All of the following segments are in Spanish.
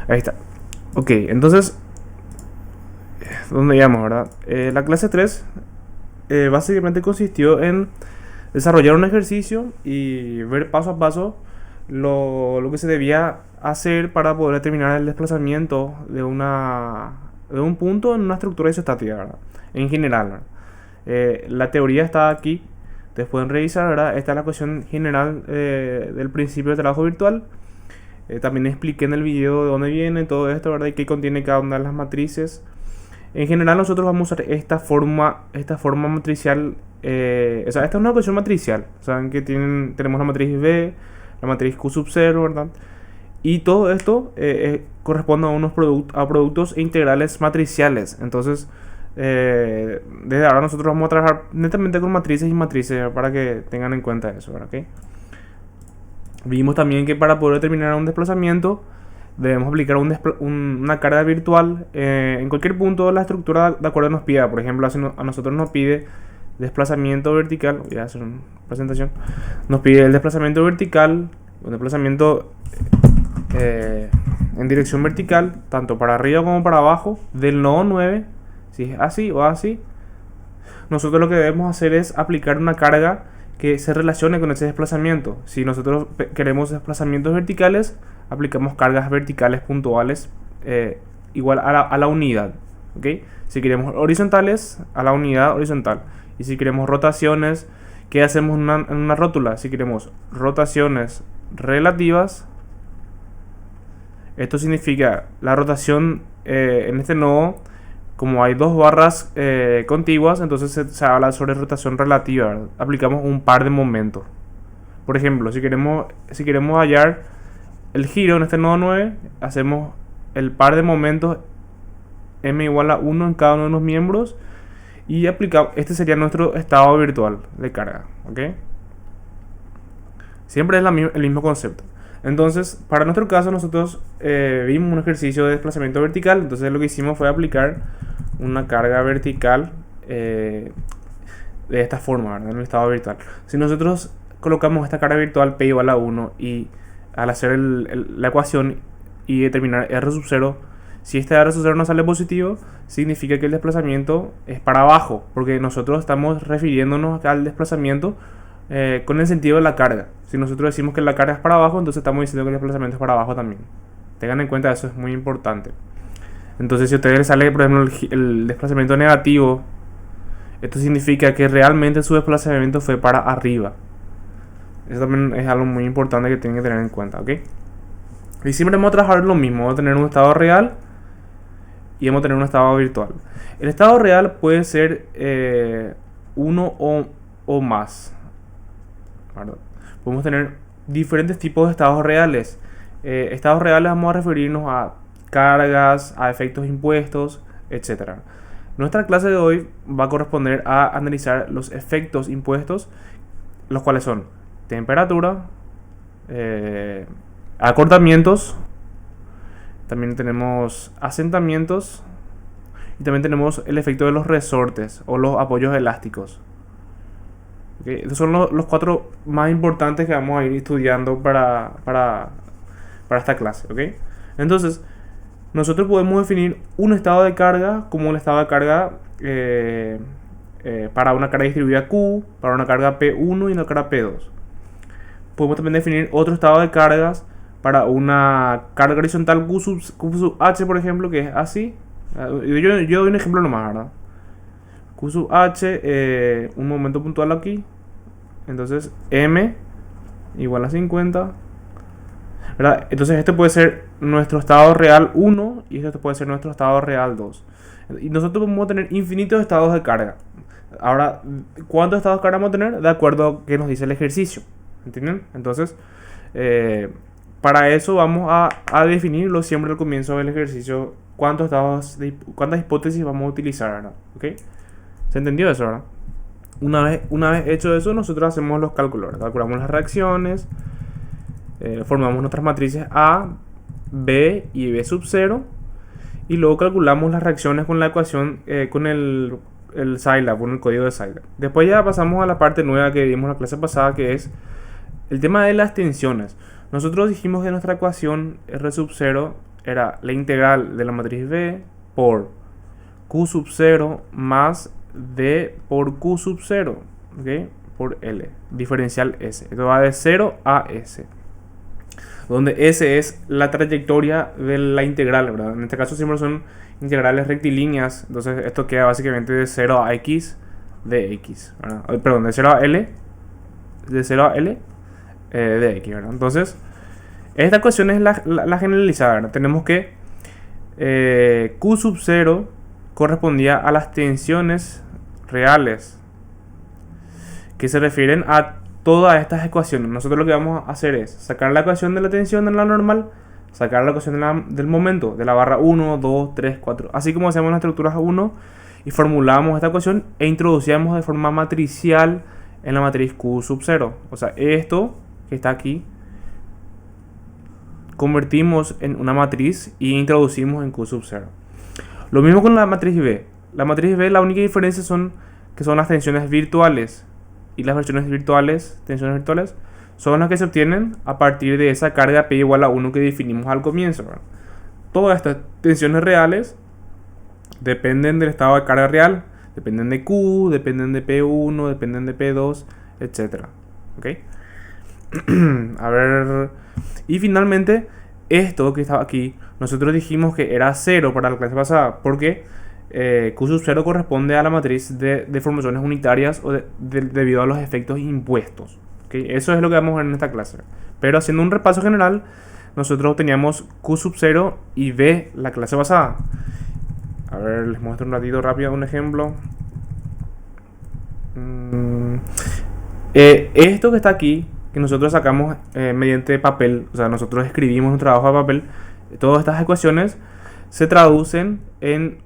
Ahí está. Ok, entonces, ¿dónde íbamos, verdad? La clase 3 básicamente consistió en desarrollar un ejercicio y ver paso a paso lo que se debía hacer para poder determinar el desplazamiento de un punto en una estructura isostática, ¿verdad? En general, ¿verdad? La teoría está aquí, ustedes pueden revisar, ¿verdad? Esta es la cuestión general del principio de trabajo virtual. También expliqué en el video de dónde viene todo esto, ¿verdad? Y qué contiene cada una de las matrices. En general nosotros vamos a usar esta forma matricial. O sea, esta es una ecuación matricial. Saben que tenemos la matriz B, la matriz Q sub 0, ¿verdad? Y todo esto corresponde a productos integrales matriciales. Entonces, desde ahora nosotros vamos a trabajar netamente con matrices y matrices para que tengan en cuenta eso, ¿verdad? ¿Okay? Vimos también que para poder determinar un desplazamiento debemos aplicar una carga virtual en cualquier punto de la estructura de acuerdo nos pida. Por ejemplo, a nosotros nos pide desplazamiento vertical. Voy a hacer una presentación. Nos pide el desplazamiento vertical, un desplazamiento en dirección vertical, tanto para arriba como para abajo, del nodo 9. Si es así o así, nosotros lo que debemos hacer es aplicar una carga que se relacione con ese desplazamiento. Si nosotros queremos desplazamientos verticales, aplicamos cargas verticales puntuales igual a la unidad. ¿Okay? Si queremos horizontales, a la unidad horizontal. Y si queremos rotaciones, ¿qué hacemos en una rótula? Si queremos rotaciones relativas, esto significa la rotación en este nodo. Como hay dos barras contiguas, entonces se habla sobre rotación relativa, ¿verdad? Aplicamos un par de momentos. Por ejemplo, si queremos hallar el giro en este nodo 9, hacemos el par de momentos m igual a 1 en cada uno de los miembros y aplicamos. Este sería nuestro estado virtual de carga, ¿ok? Siempre es el mismo concepto. Entonces, para nuestro caso, nosotros vimos un ejercicio de desplazamiento vertical. Entonces, lo que hicimos fue aplicar una carga vertical de esta forma, ¿verdad? En el estado virtual. Si nosotros colocamos esta carga virtual P igual a 1 y al hacer la ecuación y determinar R sub 0, si este R sub 0 no sale positivo, significa que el desplazamiento es para abajo, porque nosotros estamos refiriéndonos al desplazamiento con el sentido de la carga. Si nosotros decimos que la carga es para abajo, entonces estamos diciendo que el desplazamiento es para abajo también. Tengan en cuenta eso, es muy importante. Entonces, si a ustedes les sale, por ejemplo, el desplazamiento negativo, esto significa que realmente su desplazamiento fue para arriba. Eso también es algo muy importante que tienen que tener en cuenta, ¿ok? Y siempre vamos a trabajar lo mismo. Vamos a tener un estado real y vamos a tener un estado virtual. El estado real puede ser uno o más, ¿verdad? Podemos tener diferentes tipos de estados reales. Estados reales vamos a referirnos a cargas, a efectos impuestos, etc. Nuestra clase de hoy va a corresponder a analizar los efectos impuestos, los cuales son temperatura, acortamientos, también tenemos asentamientos y también tenemos el efecto de los resortes o los apoyos elásticos. ¿Okay? Estos son los cuatro más importantes que vamos a ir estudiando para esta clase. ¿Okay? Entonces, nosotros podemos definir un estado de carga como el estado de carga para una carga distribuida Q, para una carga P1 y una carga P2. Podemos también definir otro estado de cargas para una carga horizontal Q sub H, por ejemplo, que es así. Yo doy un ejemplo nomás, ¿verdad? Q sub H, un momento puntual aquí. Entonces, M igual a 50. ¿Verdad? Entonces, este puede ser nuestro estado real 1 y este puede ser nuestro estado real 2. Y nosotros podemos tener infinitos estados de carga. Ahora, ¿cuántos estados de carga vamos a tener? De acuerdo a que nos dice el ejercicio. ¿Entienden? Entonces, para eso vamos a definirlo siempre al comienzo del ejercicio. ¿Cuántas hipótesis vamos a utilizar? ¿Verdad? ¿Okay? ¿Se entendió eso, verdad? Una vez hecho eso, nosotros hacemos los cálculos, ¿verdad? Calculamos las reacciones, formamos nuestras matrices A, B y B sub 0 y luego calculamos las reacciones con la ecuación, con el Scilab, con el código de Scilab. Después ya pasamos a la parte nueva que vimos la clase pasada, que es el tema de las tensiones. Nosotros dijimos que nuestra ecuación R sub 0 era la integral de la matriz B por Q sub 0 más D por Q sub 0, ¿ok? Por L, diferencial S. Esto va de 0 a S, donde S es la trayectoria de la integral, ¿verdad? En este caso siempre son integrales rectilíneas, entonces esto queda básicamente de 0 a X de X, ¿verdad? Perdón, de 0 a L, de 0 a L de X, ¿verdad? Entonces, esta ecuación es la generalizada, ¿verdad? Tenemos que Q sub 0 correspondía a las tensiones reales que se refieren a todas estas ecuaciones. Nosotros lo que vamos a hacer es sacar la ecuación de la tensión en la normal, sacar la ecuación del momento, de la barra 1, 2, 3, 4. Así como hacemos en las estructuras 1 y formulamos esta ecuación e introducíamos de forma matricial en la matriz Q sub 0. O sea, esto que está aquí convertimos en una matriz y introducimos en Q sub 0. Lo mismo con la matriz B. La matriz B, la única diferencia son que son las tensiones virtuales. Y las tensiones virtuales son las que se obtienen a partir de esa carga P igual a 1 que definimos al comienzo, ¿verdad? Todas estas tensiones reales dependen del estado de carga real, dependen de Q, dependen de P1, dependen de P2, etc. ¿Ok? A ver. Y finalmente, esto que estaba aquí, nosotros dijimos que era 0 para la clase pasada, porque Q sub 0 corresponde a la matriz de deformaciones unitarias o debido a los efectos impuestos. ¿Okay? Eso es lo que vamos a ver en esta clase. Pero haciendo un repaso general, nosotros teníamos Q sub 0 y B la clase pasada. A ver, les muestro un ratito rápido un ejemplo. Esto que está aquí, que nosotros sacamos mediante papel, o sea, nosotros escribimos un trabajo de papel, todas estas ecuaciones se traducen en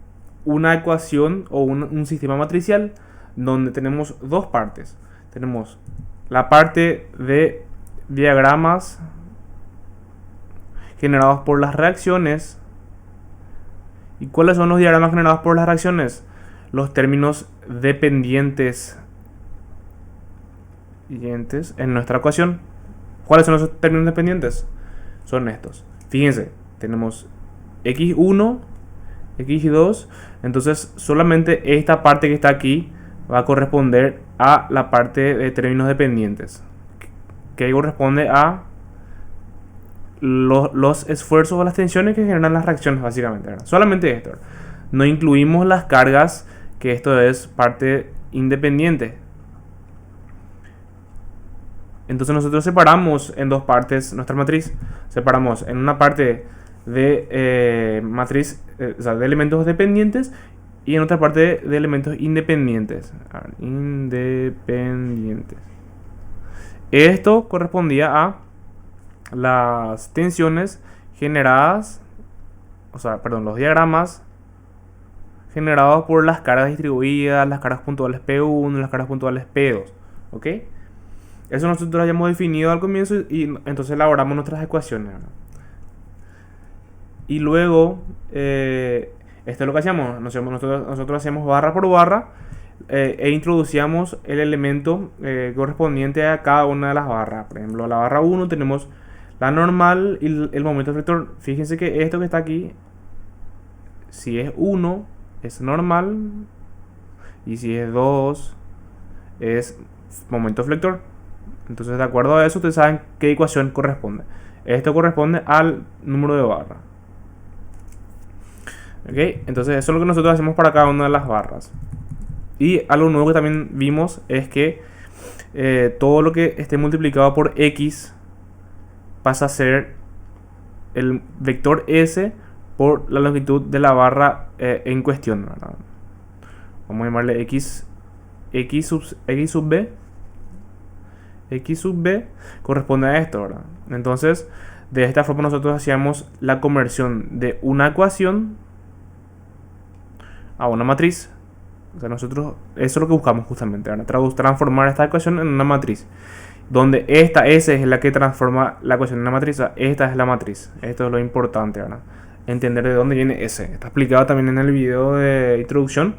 una ecuación o un sistema matricial donde tenemos dos partes. Tenemos la parte de diagramas generados por las reacciones. ¿Y cuáles son los diagramas generados por las reacciones? Los términos dependientes en nuestra ecuación. ¿Cuáles son los términos dependientes? Son estos. Fíjense, tenemos x1, x2, entonces solamente esta parte que está aquí va a corresponder a la parte de términos dependientes, que corresponde a los esfuerzos o las tensiones que generan las reacciones, básicamente, ¿verdad? Solamente esto, ¿verdad? No incluimos las cargas, que esto es parte independiente. Entonces nosotros separamos en dos partes nuestra matriz. Separamos en una parte de matriz, o sea, de elementos dependientes, y en otra parte de elementos independientes. Independientes. Esto correspondía a las tensiones generadas, o sea, perdón, los diagramas generados por las cargas distribuidas, las cargas puntuales P1, las cargas puntuales P2. ¿Ok? Eso nosotros lo hayamos definido al comienzo y entonces elaboramos nuestras ecuaciones, ¿verdad? Y luego, esto es lo que hacíamos. Nosotros hacíamos barra por barra e introducíamos el elemento correspondiente a cada una de las barras. Por ejemplo, la barra 1 tenemos la normal y el momento efector. Fíjense que esto que está aquí, si es 1, es normal, y si es 2, es momento flector. Entonces, de acuerdo a eso, ustedes saben qué ecuación corresponde. Esto corresponde al número de barra. ¿Ok? Entonces, eso es lo que nosotros hacemos para cada una de las barras. Y algo nuevo que también vimos es que todo lo que esté multiplicado por x pasa a ser el vector s por la longitud de la barra en cuestión, ¿verdad? Vamos a llamarle x sub b. X sub b corresponde a esto, ¿verdad? Entonces, de esta forma nosotros hacíamos la conversión de una ecuación a una matriz. O sea, nosotros, eso es lo que buscamos justamente, ¿verdad? Transformar esta ecuación en una matriz, donde esta S es la que transforma la ecuación en una matriz. O sea, esta es la matriz. Esto es lo importante, ¿verdad? Entender de dónde viene S. Está explicado también en el video de introducción.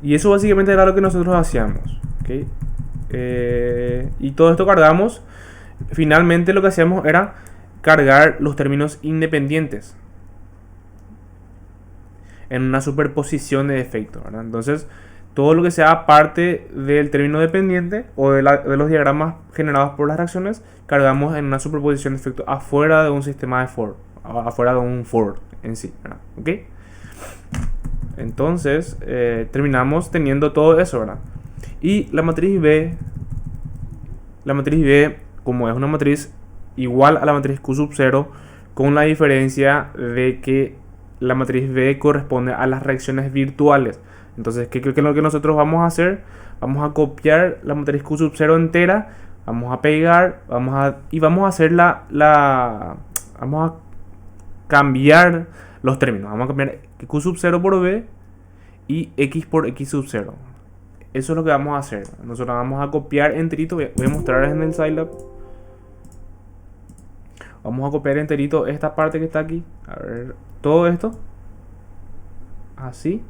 Y eso básicamente era lo que nosotros hacíamos, ¿okay? Y todo esto cargamos. Finalmente lo que hacíamos era cargar los términos independientes en una superposición de efectos, ¿verdad? Entonces, todo lo que sea parte del término dependiente o de los diagramas generados por las reacciones, cargamos en una superposición de efectos afuera de un sistema de for, afuera de un for en sí, ¿verdad? ¿Ok? Entonces, terminamos teniendo todo eso, ¿verdad? Y la matriz B, como es una matriz igual a la matriz Q sub 0, con la diferencia de que la matriz B corresponde a las reacciones virtuales. Entonces, ¿qué es lo que nosotros vamos a hacer? Vamos a copiar la matriz Q sub 0 entera, vamos a pegar, vamos a hacer vamos a cambiar los términos. Vamos a cambiar Q sub 0 por B y X por X sub 0. Eso es lo que vamos a hacer. Nosotros vamos a copiar enterito. Voy a mostrarles en el Scilab. Vamos a copiar enterito esta parte que está aquí. A ver, todo esto. Así.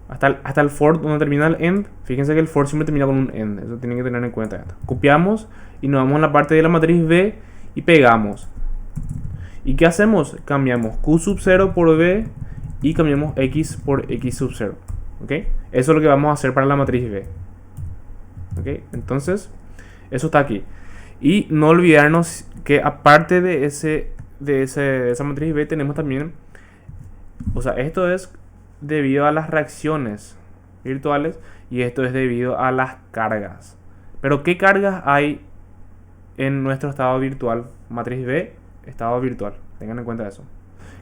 Hasta el for donde termina el end. Fíjense que el for siempre termina con un end. Eso tienen que tener en cuenta esto. Copiamos y nos vamos a la parte de la matriz B y pegamos. ¿Y qué hacemos? Cambiamos Q sub 0 por B y cambiamos X por X sub 0. ¿Ok? Eso es lo que vamos a hacer para la matriz B. ¿Ok? Entonces, eso está aquí. Y no olvidarnos que aparte de esa matriz B tenemos también, o sea, esto es debido a las reacciones virtuales y esto es debido a las cargas. Pero ¿qué cargas hay en nuestro estado virtual? Matriz B, estado virtual. Tengan en cuenta eso.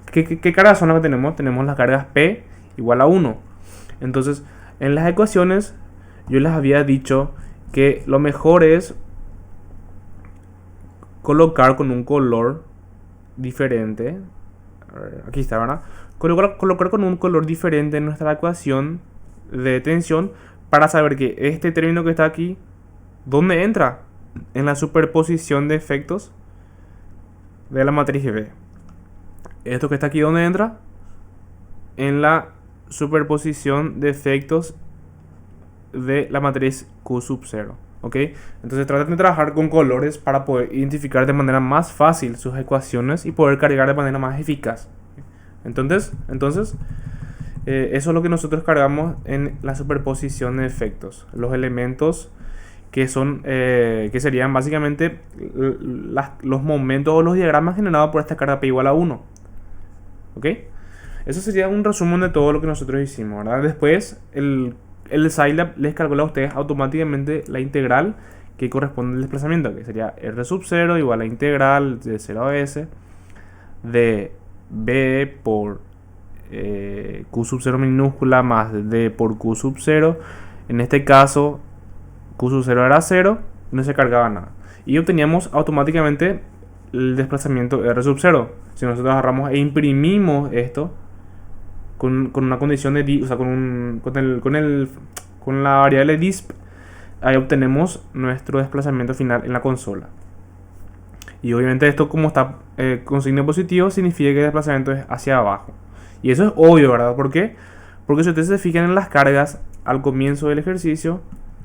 ¿Qué cargas son las que tenemos? Tenemos las cargas P igual a 1. Entonces, en las ecuaciones yo les había dicho que lo mejor es colocar con un color diferente. A ver, aquí está, ¿verdad? Colocar con un color diferente en nuestra ecuación de tensión para saber que este término que está aquí, ¿dónde entra? En la superposición de efectos de la matriz B. Esto que está aquí, ¿dónde entra? En la superposición de efectos de la matriz Q sub 0. ¿Ok? Entonces traten de trabajar con colores para poder identificar de manera más fácil sus ecuaciones y poder cargar de manera más eficaz. Entonces eso es lo que nosotros cargamos en la superposición de efectos. Los elementos que son que serían básicamente los momentos o los diagramas generados por esta carga P igual a 1. ¿Ok? Eso sería un resumen de todo lo que nosotros hicimos, ¿verdad? Después el Scilab les calcula a ustedes automáticamente la integral que corresponde al desplazamiento, que sería R sub 0 igual a la integral de 0 a S de B por Q sub 0 minúscula más D por Q sub 0. En este caso Q sub 0 era 0, no se cargaba nada. Y obteníamos automáticamente el desplazamiento R sub 0. Si nosotros agarramos e imprimimos esto con una condición de o sea, con la variable disp, ahí obtenemos nuestro desplazamiento final en la consola. Y obviamente esto, como está con signo positivo, significa que el desplazamiento es hacia abajo. Y eso es obvio, ¿verdad? ¿Por qué? Porque si ustedes se fijan en las cargas al comienzo del ejercicio,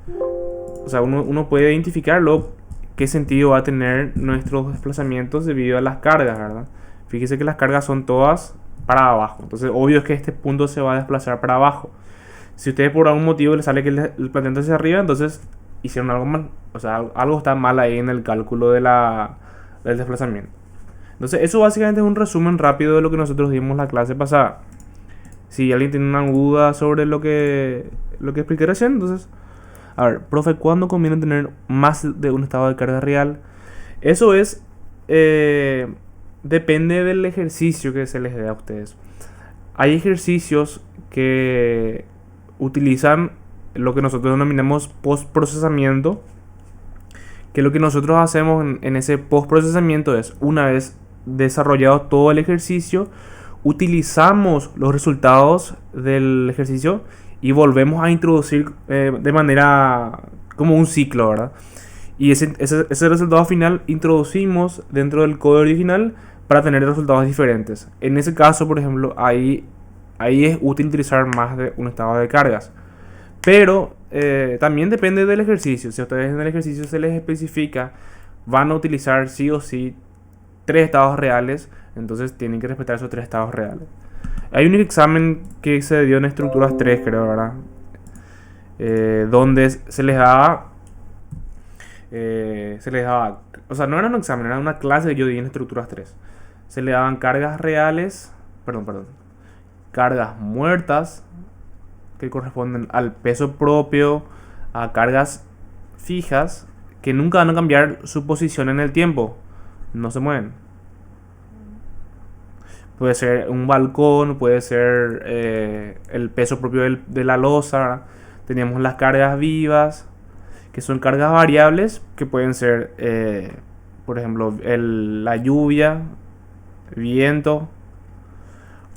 o sea, uno puede identificarlo qué sentido va a tener nuestros desplazamientos debido a las cargas, ¿verdad? Fíjense que las cargas son todas para abajo. Entonces, obvio es que este punto se va a desplazar para abajo. Si ustedes por algún motivo les sale que el desplazamiento hacia arriba, entonces hicieron algo mal. O sea, algo está mal ahí en el cálculo del desplazamiento. Entonces, eso básicamente es un resumen rápido de lo que nosotros dimos la clase pasada. Si alguien tiene una duda sobre lo que expliqué recién, entonces, a ver, profe, ¿cuándo conviene tener más de un estado de carga real? Eso es, depende del ejercicio que se les dé a ustedes. Hay ejercicios que utilizan lo que nosotros denominamos post-procesamiento, que lo que nosotros hacemos en ese post-procesamiento es, una vez desarrollado todo el ejercicio, utilizamos los resultados del ejercicio y volvemos a introducir de manera como un ciclo, ¿verdad? Y ese resultado final introducimos dentro del código original para tener resultados diferentes. En ese caso, por ejemplo, ahí es útil utilizar más de un estado de cargas. Pero también depende del ejercicio. Si a ustedes en el ejercicio se les especifica, van a utilizar sí o sí 3 estados reales, entonces tienen que respetar esos 3 estados reales. Hay un examen que se dio en estructuras 3, creo, ¿verdad? Donde se les daba, o sea, no era un examen, era una clase que yo di en estructuras 3. Se le daban cargas reales, cargas muertas, que corresponden al peso propio, a cargas fijas, que nunca van a cambiar su posición en el tiempo, no se mueven. Puede ser un balcón, puede ser el peso propio de la losa, ¿verdad? Teníamos las cargas vivas, que son cargas variables, que pueden ser, por ejemplo, la lluvia, viento,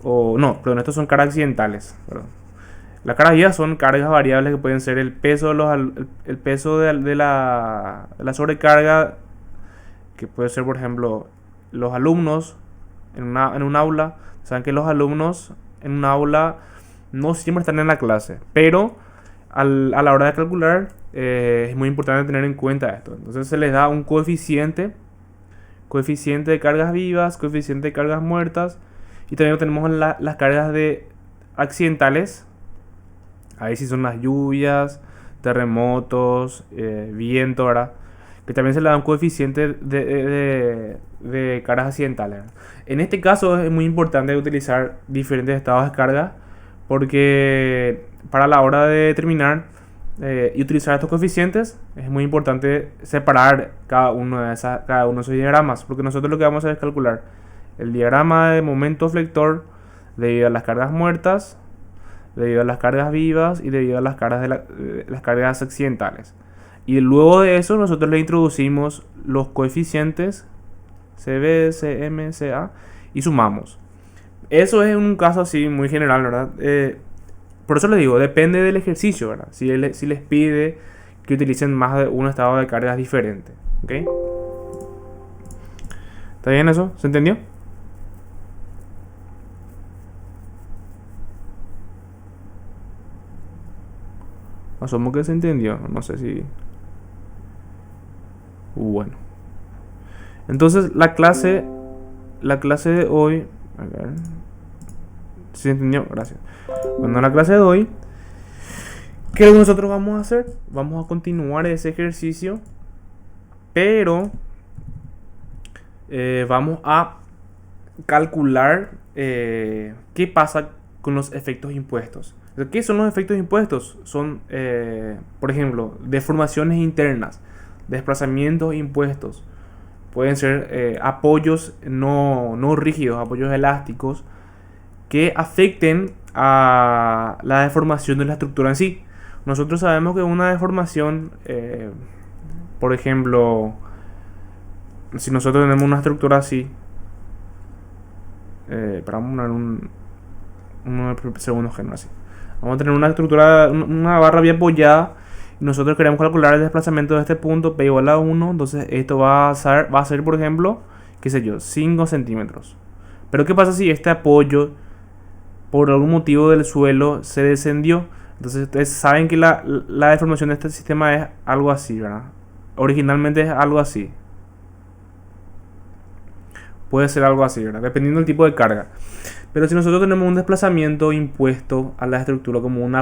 o no, perdón, estos son cargas accidentales, perdón. Las cargas vivas son cargas variables que pueden ser el peso el peso de la sobrecarga, que puede ser, por ejemplo, los alumnos en un aula. Saben que los alumnos en un aula no siempre están en la clase, pero a la hora de calcular es muy importante tener en cuenta esto. Entonces se les da un coeficiente de cargas vivas, coeficiente de cargas muertas, y también tenemos las cargas de accidentales. Ahí sí son las lluvias, terremotos, viento, ¿verdad? Que también se le da un coeficiente de cargas accidentales. En este caso es muy importante utilizar diferentes estados de carga, porque para la hora de determinar y utilizar estos coeficientes es muy importante separar cada uno de esos diagramas, porque nosotros lo que vamos a hacer es calcular el diagrama de momento flector debido a las cargas muertas, debido a las cargas vivas y debido a las cargas accidentales. Y luego de eso nosotros le introducimos los coeficientes CB, CM, CA y sumamos. Eso es un caso así muy general, ¿verdad? Por eso les digo, depende del ejercicio, ¿verdad? Si les pide que utilicen más de un estado de cargas diferente, ¿ok? ¿Está bien eso? ¿Se entendió? Asumo que se entendió, no sé si... Bueno. Entonces la clase de hoy... A ver... ¿Se entendió? Gracias. Bueno, la clase de hoy, ¿qué nosotros vamos a hacer? Vamos a continuar ese ejercicio, pero vamos a calcular qué pasa con los efectos impuestos. ¿Qué son los efectos impuestos? Son, por ejemplo, deformaciones internas, desplazamientos impuestos. Pueden ser apoyos no rígidos, apoyos elásticos, que afecten a la deformación de la estructura en sí. Nosotros sabemos que una deformación, por ejemplo, si nosotros tenemos una estructura así, vamos a poner unos segundos que no así. Vamos a tener una estructura, una barra bien apoyada, y nosotros queremos calcular el desplazamiento de este punto P igual a 1. Entonces esto va a ser, por ejemplo, qué sé yo, 5 centímetros. Pero ¿qué pasa si este apoyo por algún motivo del suelo se descendió? Entonces ustedes saben que la deformación de este sistema es algo así, ¿verdad? Originalmente es algo así. Puede ser algo así, ¿verdad? Dependiendo del tipo de carga. Pero si nosotros tenemos un desplazamiento impuesto a la estructura como un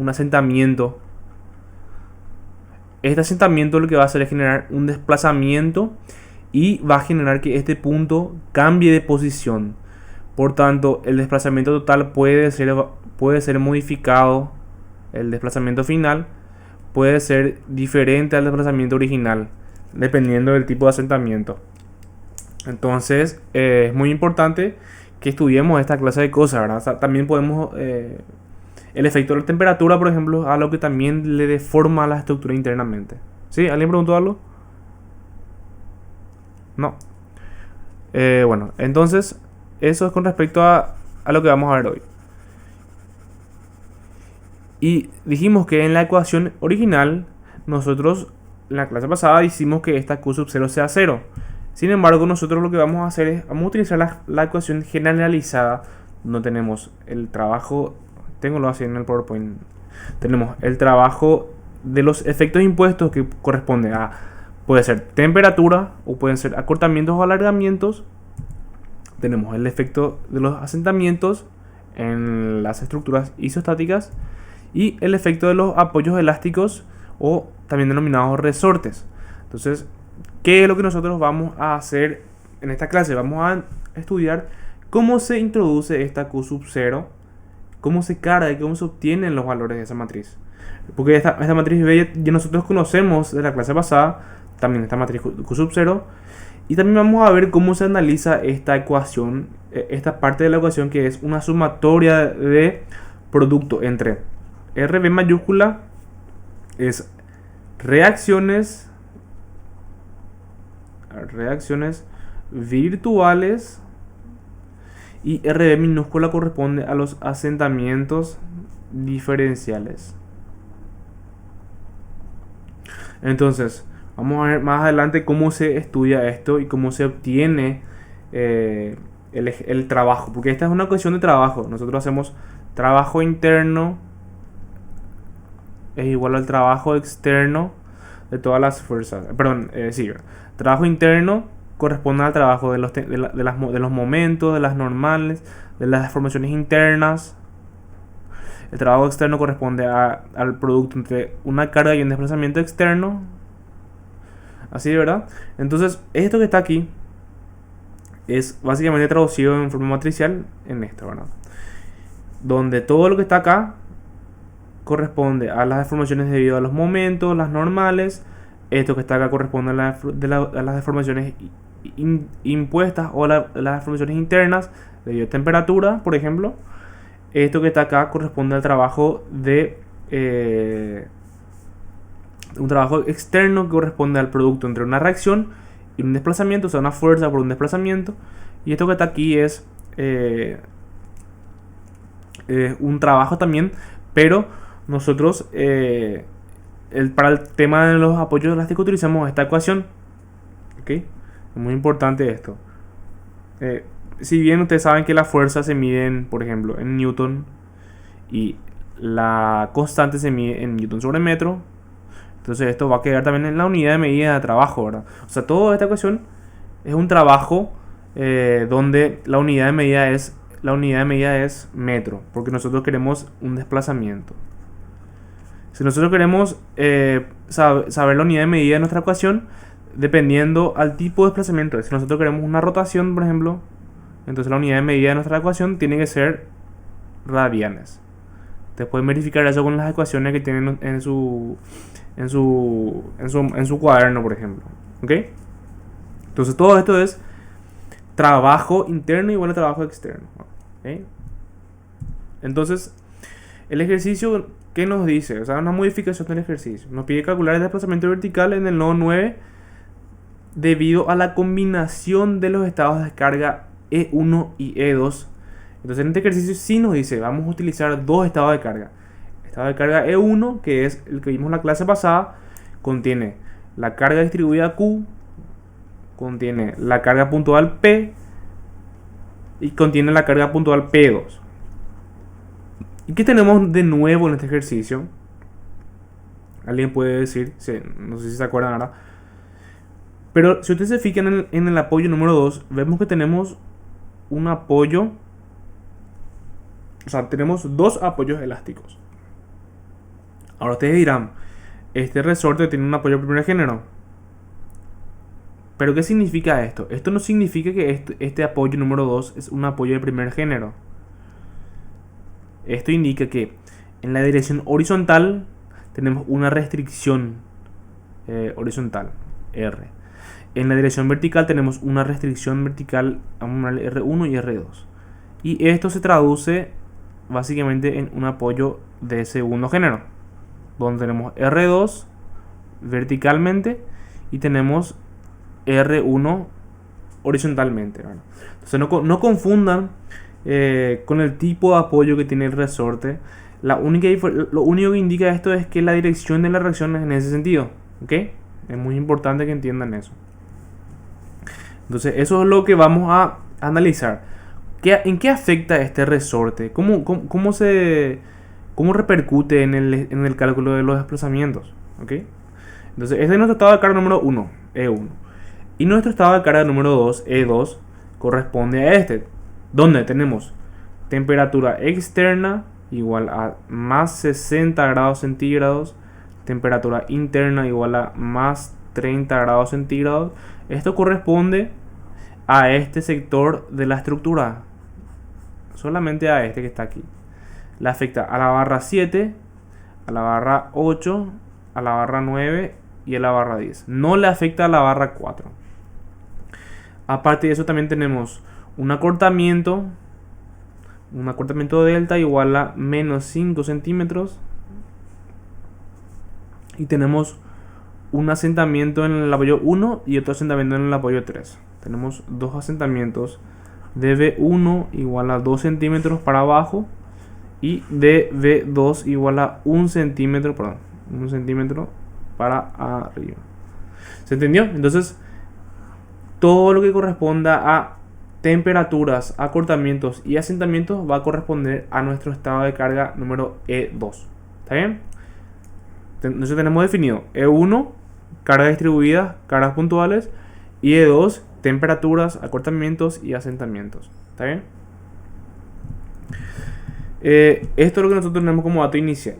asentamiento, este asentamiento lo que va a hacer es generar un desplazamiento y va a generar que este punto cambie de posición. Por tanto, el desplazamiento total puede ser modificado. El desplazamiento final puede ser diferente al desplazamiento original, dependiendo del tipo de asentamiento. Entonces, es muy importante que estudiemos esta clase de cosas, ¿verdad? O sea, también podemos... el efecto de la temperatura, por ejemplo, a lo que también le deforma la estructura internamente. ¿Sí? ¿Alguien preguntó algo? No. Bueno, entonces... Eso es con respecto a lo que vamos a ver hoy. Y dijimos que en la ecuación original, nosotros en la clase pasada hicimos que esta Q sub 0 sea 0. Sin embargo, nosotros lo que vamos a hacer es, vamos a utilizar la ecuación generalizada. No tenemos el trabajo, tengo así en el PowerPoint. Tenemos el trabajo de los efectos impuestos, que corresponde a Puede ser temperatura o pueden ser acortamientos o alargamientos. Tenemos el efecto de los asentamientos en las estructuras isostáticas y el efecto de los apoyos elásticos o también denominados resortes. Entonces, ¿qué es lo que nosotros vamos a hacer en esta clase? Vamos a estudiar cómo se introduce esta Q sub 0, cómo se carga y cómo se obtienen los valores de esa matriz. Porque esta matriz B ya nosotros conocemos de la clase pasada, también esta matriz Q sub 0. Y también vamos a ver cómo se analiza esta ecuación, esta parte de la ecuación que es una sumatoria de producto entre RB mayúscula, es reacciones virtuales, y RB minúscula corresponde a los asentamientos diferenciales. Entonces, vamos a ver más adelante cómo se estudia esto y cómo se obtiene el trabajo. Porque esta es una cuestión de trabajo. Nosotros hacemos trabajo interno es igual al trabajo externo de todas las fuerzas. Perdón, sí. Trabajo interno corresponde al trabajo de los momentos, de las normales, de las deformaciones internas. El trabajo externo corresponde al producto entre una carga y un desplazamiento externo. Así, ¿verdad? Entonces, esto que está aquí es básicamente traducido en forma matricial en esto, ¿verdad? Donde todo lo que está acá corresponde a las deformaciones debido a los momentos, las normales. Esto que está acá corresponde a las deformaciones impuestas o las deformaciones internas debido a temperatura, por ejemplo. Esto que está acá corresponde al trabajo de un trabajo externo que corresponde al producto entre una reacción y un desplazamiento, o sea, una fuerza por un desplazamiento. Y esto que está aquí es un trabajo también, pero nosotros para el tema de los apoyos elásticos utilizamos esta ecuación. ¿Ok? Es muy importante esto. Si bien ustedes saben que las fuerzas se miden, por ejemplo, en Newton y la constante se mide en Newton sobre metro, entonces esto va a quedar también en la unidad de medida de trabajo, ¿verdad? O sea, toda esta ecuación es un trabajo donde la unidad de medida es metro, porque nosotros queremos un desplazamiento. Si nosotros queremos saber la unidad de medida de nuestra ecuación, dependiendo al tipo de desplazamiento, si nosotros queremos una rotación, por ejemplo, entonces la unidad de medida de nuestra ecuación tiene que ser radianes. Ustedes pueden verificar eso con las ecuaciones que tienen en su cuaderno, por ejemplo. ¿Ok? Entonces todo esto es trabajo interno igual a trabajo externo. ¿Okay? Entonces, el ejercicio, ¿qué nos dice? O sea, una modificación del ejercicio. Nos pide calcular el desplazamiento vertical en el nodo 9 debido a la combinación de los estados de descarga E1 y E2. Entonces en este ejercicio sí nos dice, vamos a utilizar dos estados de carga. Estado de carga E1, que es el que vimos en la clase pasada, contiene la carga distribuida Q, contiene la carga puntual P y contiene la carga puntual P2. ¿Y qué tenemos de nuevo en este ejercicio? Alguien puede decir, sí, no sé si se acuerdan ahora. Pero si ustedes se fijan en el apoyo número 2, vemos que tenemos un apoyo, o sea, tenemos dos apoyos elásticos. Ahora ustedes dirán, este resorte tiene un apoyo de primer género. ¿Pero qué significa esto? Esto no significa que este apoyo número 2 es un apoyo de primer género. Esto indica que en la dirección horizontal tenemos una restricción horizontal, R. En la dirección vertical tenemos una restricción vertical, R1 y R2. Y esto se traduce básicamente en un apoyo de segundo género, donde tenemos R2 verticalmente y tenemos R1 horizontalmente, ¿verdad? Entonces no confundan con el tipo de apoyo que tiene el resorte. Lo único que indica esto es que la dirección de la reacción es en ese sentido. ¿Ok? Es muy importante que entiendan eso. Entonces eso es lo que vamos a analizar. ¿En qué afecta este resorte? ¿Cómo repercute en el cálculo de los desplazamientos? ¿Ok? Entonces, este es nuestro estado de carga número 1, E1. Y nuestro estado de carga número 2, E2, corresponde a este, donde tenemos temperatura externa igual a más 60 grados centígrados, temperatura interna igual a más 30 grados centígrados. Esto corresponde a este sector de la estructura, solamente a este que está aquí. Le afecta a la barra 7, a la barra 8, a la barra 9 y a la barra 10. No le afecta a la barra 4. Aparte de eso también tenemos un acortamiento delta igual a menos 5 centímetros. Y tenemos un asentamiento en el apoyo 1 y otro asentamiento en el apoyo 3. Tenemos dos asentamientos de B1 igual a 2 centímetros para abajo y de B2 igual a 1 centímetro, perdón, 1 centímetro para arriba. ¿Se entendió? Entonces, todo lo que corresponda a temperaturas, acortamientos y asentamientos va a corresponder a nuestro estado de carga número E2. ¿Está bien? Entonces tenemos definido E1, cargas distribuidas, cargas puntuales, y E2, temperaturas, acortamientos y asentamientos. ¿Está bien? Esto es lo que nosotros tenemos como dato inicial.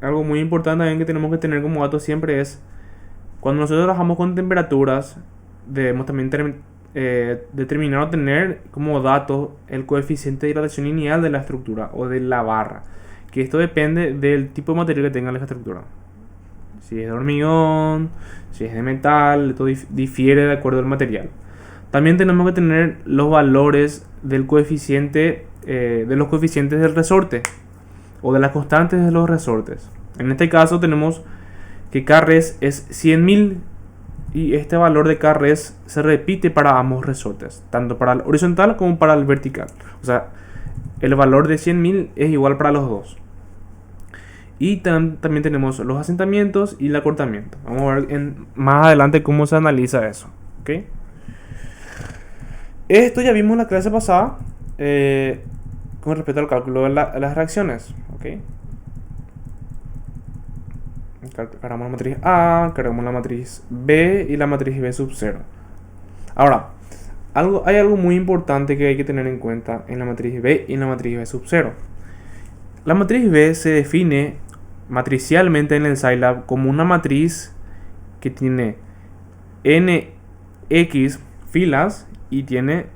Algo muy importante también que tenemos que tener como dato siempre es, cuando nosotros trabajamos con temperaturas, debemos también determinar o tener como dato el coeficiente de hidratación lineal de la estructura o de la barra, que esto depende del tipo de material que tenga la estructura. Si es de hormigón, si es de metal, esto difiere de acuerdo al material. También tenemos que tener los valores del coeficiente, de los coeficientes del resorte o de las constantes de los resortes. En este caso tenemos que Kres es 100.000 y este valor de Kres se repite para ambos resortes, tanto para el horizontal como para el vertical. O sea, el valor de 100.000 es igual para los dos. Y también tenemos los asentamientos y el acortamiento. Vamos a ver más adelante cómo se analiza eso. ¿Okay? Esto ya vimos en la clase pasada con respecto al cálculo de las reacciones. ¿Okay? Cargamos la matriz A, cargamos la matriz B y la matriz B sub 0. Ahora, hay algo muy importante que hay que tener en cuenta en la matriz B y en la matriz B sub 0. La matriz B se define matricialmente en el Scilab como una matriz que tiene NX filas y tiene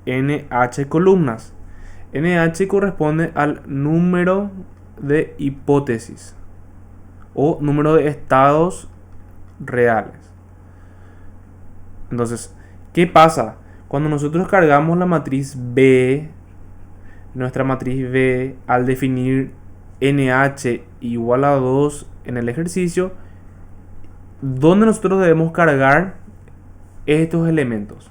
NH columnas. NH corresponde al número de hipótesis o número de estados reales. Entonces, ¿qué pasa? Cuando nosotros cargamos la matriz B, nuestra matriz B, al definir NH igual a 2 en el ejercicio, ¿dónde nosotros debemos cargar estos elementos?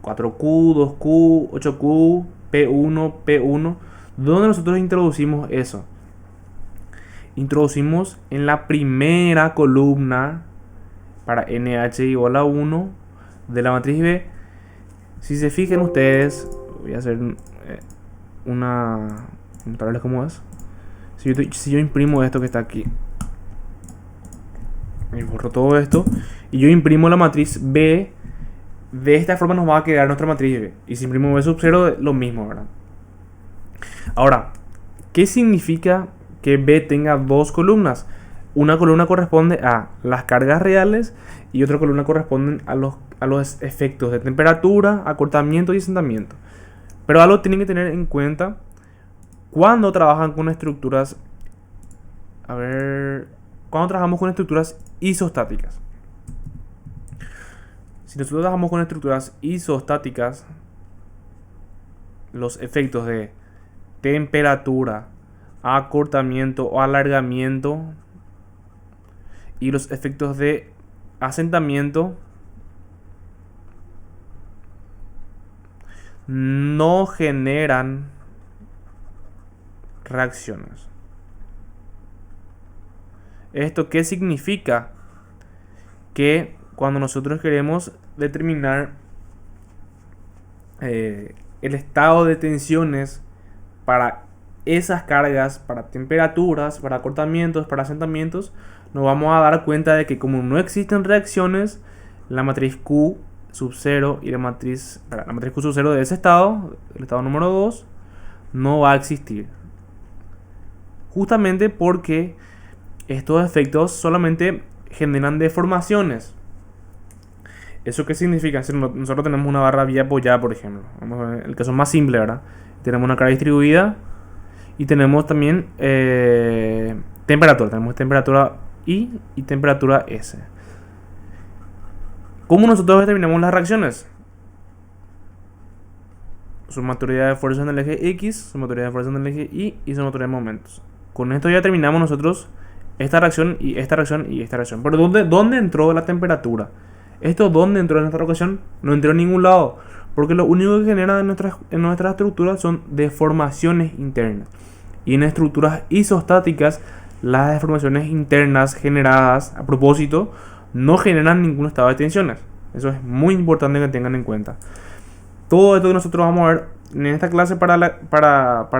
4Q, 2Q, 8Q, P1, P1. ¿Dónde nosotros introducimos eso? Introducimos en la primera columna para NH igual a 1 de la matriz B. Si se fijan ustedes, voy a hacer mostrarles cómo es. Si yo imprimo esto que está aquí y borro todo esto y yo imprimo la matriz B, de esta forma nos va a quedar nuestra matriz B. Y si imprimo B sub 0, lo mismo, ¿verdad? Ahora, ¿qué significa que B tenga dos columnas? Una columna corresponde a las cargas reales y otra columna corresponde a los efectos de temperatura, acortamiento y asentamiento. Pero algo tienen que tener en cuenta cuando trabajan con estructuras, cuando trabajamos con estructuras isostáticas. Si nosotros trabajamos con estructuras isostáticas, los efectos de temperatura, acortamiento o alargamiento y los efectos de asentamiento no generan reacciones. ¿Esto qué significa? Que cuando nosotros queremos determinar el estado de tensiones para esas cargas para temperaturas, para acortamientos, para asentamientos, nos vamos a dar cuenta de que como no existen reacciones, la matriz Q sub 0 y la matriz Q sub 0 de ese estado, el estado número 2, no va a existir. Justamente porque estos efectos solamente generan deformaciones. ¿Eso qué significa? Si nosotros tenemos una barra vía apoyada, por ejemplo. Vamos a ver el caso más simple, ¿verdad? Tenemos una carga distribuida y tenemos también temperatura. Tenemos temperatura I y temperatura S. ¿Cómo nosotros determinamos las reacciones? Sumatoria de fuerzas en el eje X, sumatoria de fuerzas en el eje Y y sumatoria de momentos. Con esto ya terminamos nosotros esta reacción y esta reacción y esta reacción. Pero ¿dónde entró la temperatura? ¿Esto dónde entró en esta ecuación? No entró en ningún lado. Porque lo único que genera en nuestras estructuras son deformaciones internas. Y en estructuras isostáticas, las deformaciones internas generadas a propósito no generan ningún estado de tensiones. Eso es muy importante que tengan en cuenta. Todo esto que nosotros vamos a ver en esta clase para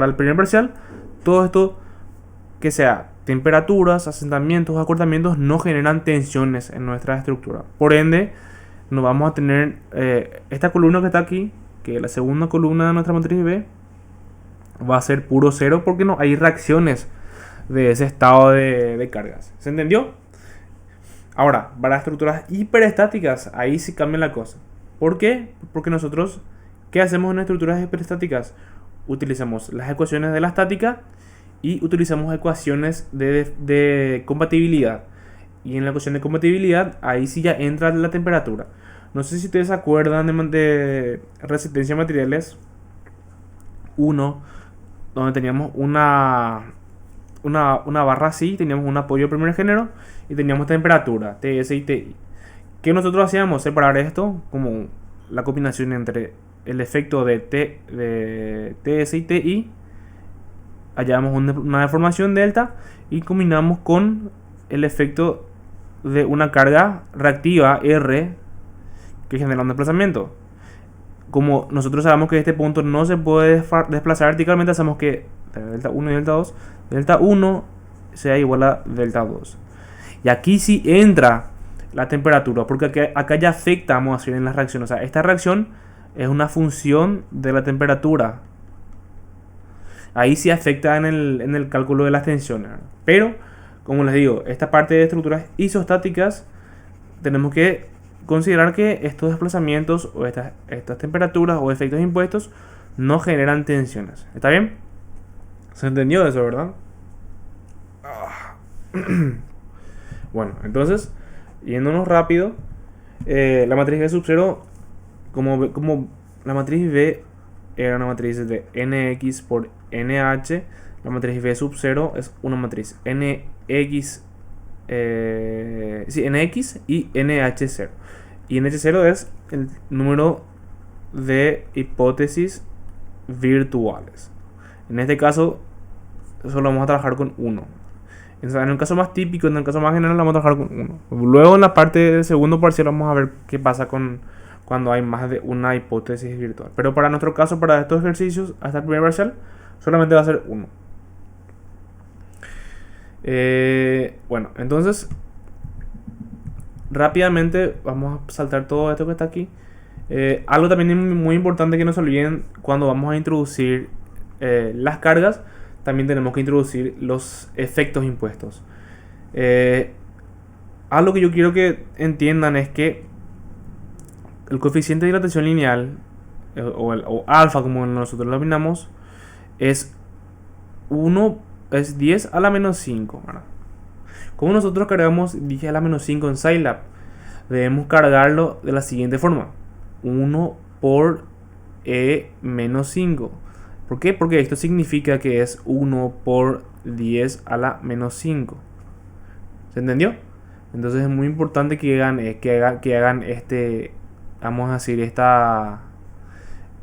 el primer parcial, todo esto que sea temperaturas, asentamientos, acortamientos, no generan tensiones en nuestra estructura. Por ende, nos vamos a tener esta columna que está aquí, que es la segunda columna de nuestra matriz B, va a ser puro cero porque no hay reacciones de ese estado de cargas. ¿Se entendió? Ahora, para estructuras hiperestáticas, ahí sí cambia la cosa. ¿Por qué? Porque nosotros, ¿qué hacemos en estructuras hiperestáticas? Utilizamos las ecuaciones de la estática y utilizamos ecuaciones de compatibilidad. Y en la ecuación de compatibilidad, ahí sí ya entra la temperatura. No sé si ustedes se acuerdan de resistencia a materiales 1, donde teníamos una barra así, teníamos un apoyo de primer género y teníamos temperatura, TS y TI. ¿Qué nosotros hacíamos? Separar esto como la combinación entre el efecto de TS y TI, hallamos una deformación delta y combinamos con el efecto de una carga reactiva R que genera un desplazamiento. Como nosotros sabemos que este punto no se puede desplazar verticalmente, hacemos que delta 1 y delta 2, delta 1 sea igual a delta 2. Y aquí sí entra la temperatura, porque acá ya afecta, vamos a decir, en la reacción. O sea, esta reacción es una función de la temperatura. Ahí sí afecta en el cálculo de las tensiones. Pero, como les digo, esta parte de estructuras isostáticas, tenemos que considerar que estos desplazamientos o estas temperaturas o efectos impuestos no generan tensiones. ¿Está bien? ¿Se entendió eso, verdad? Bueno, entonces, yéndonos rápido, la matriz B sub 0, como la matriz B era una matriz de nx por nh, la matriz B sub 0 es una matriz nx, nx y nh0. Y nh0 es el número de hipótesis virtuales. En este caso, solo vamos a trabajar con 1. En el caso más típico, en el caso más general, vamos a trabajar con 1. Luego en la parte del segundo parcial vamos a ver qué pasa cuando hay más de una hipótesis virtual. Pero para nuestro caso, para estos ejercicios, hasta el primer parcial, solamente va a ser 1. Bueno, entonces, rápidamente vamos a saltar todo esto que está aquí. Algo también muy importante que no se olviden cuando vamos a introducir las cargas, también tenemos que introducir los efectos impuestos. Algo que yo quiero que entiendan es que el coeficiente de dilatación lineal, o alfa como nosotros lo denominamos, es 10 a la menos 5. ¿verdad? Como nosotros cargamos 10 a la menos 5 en Scilab, debemos cargarlo de la siguiente forma: 1 por e menos 5. ¿Por qué? Porque esto significa que es 1 por 10 a la menos 5. ¿Se entendió? Entonces es muy importante que hagan este, vamos a decir,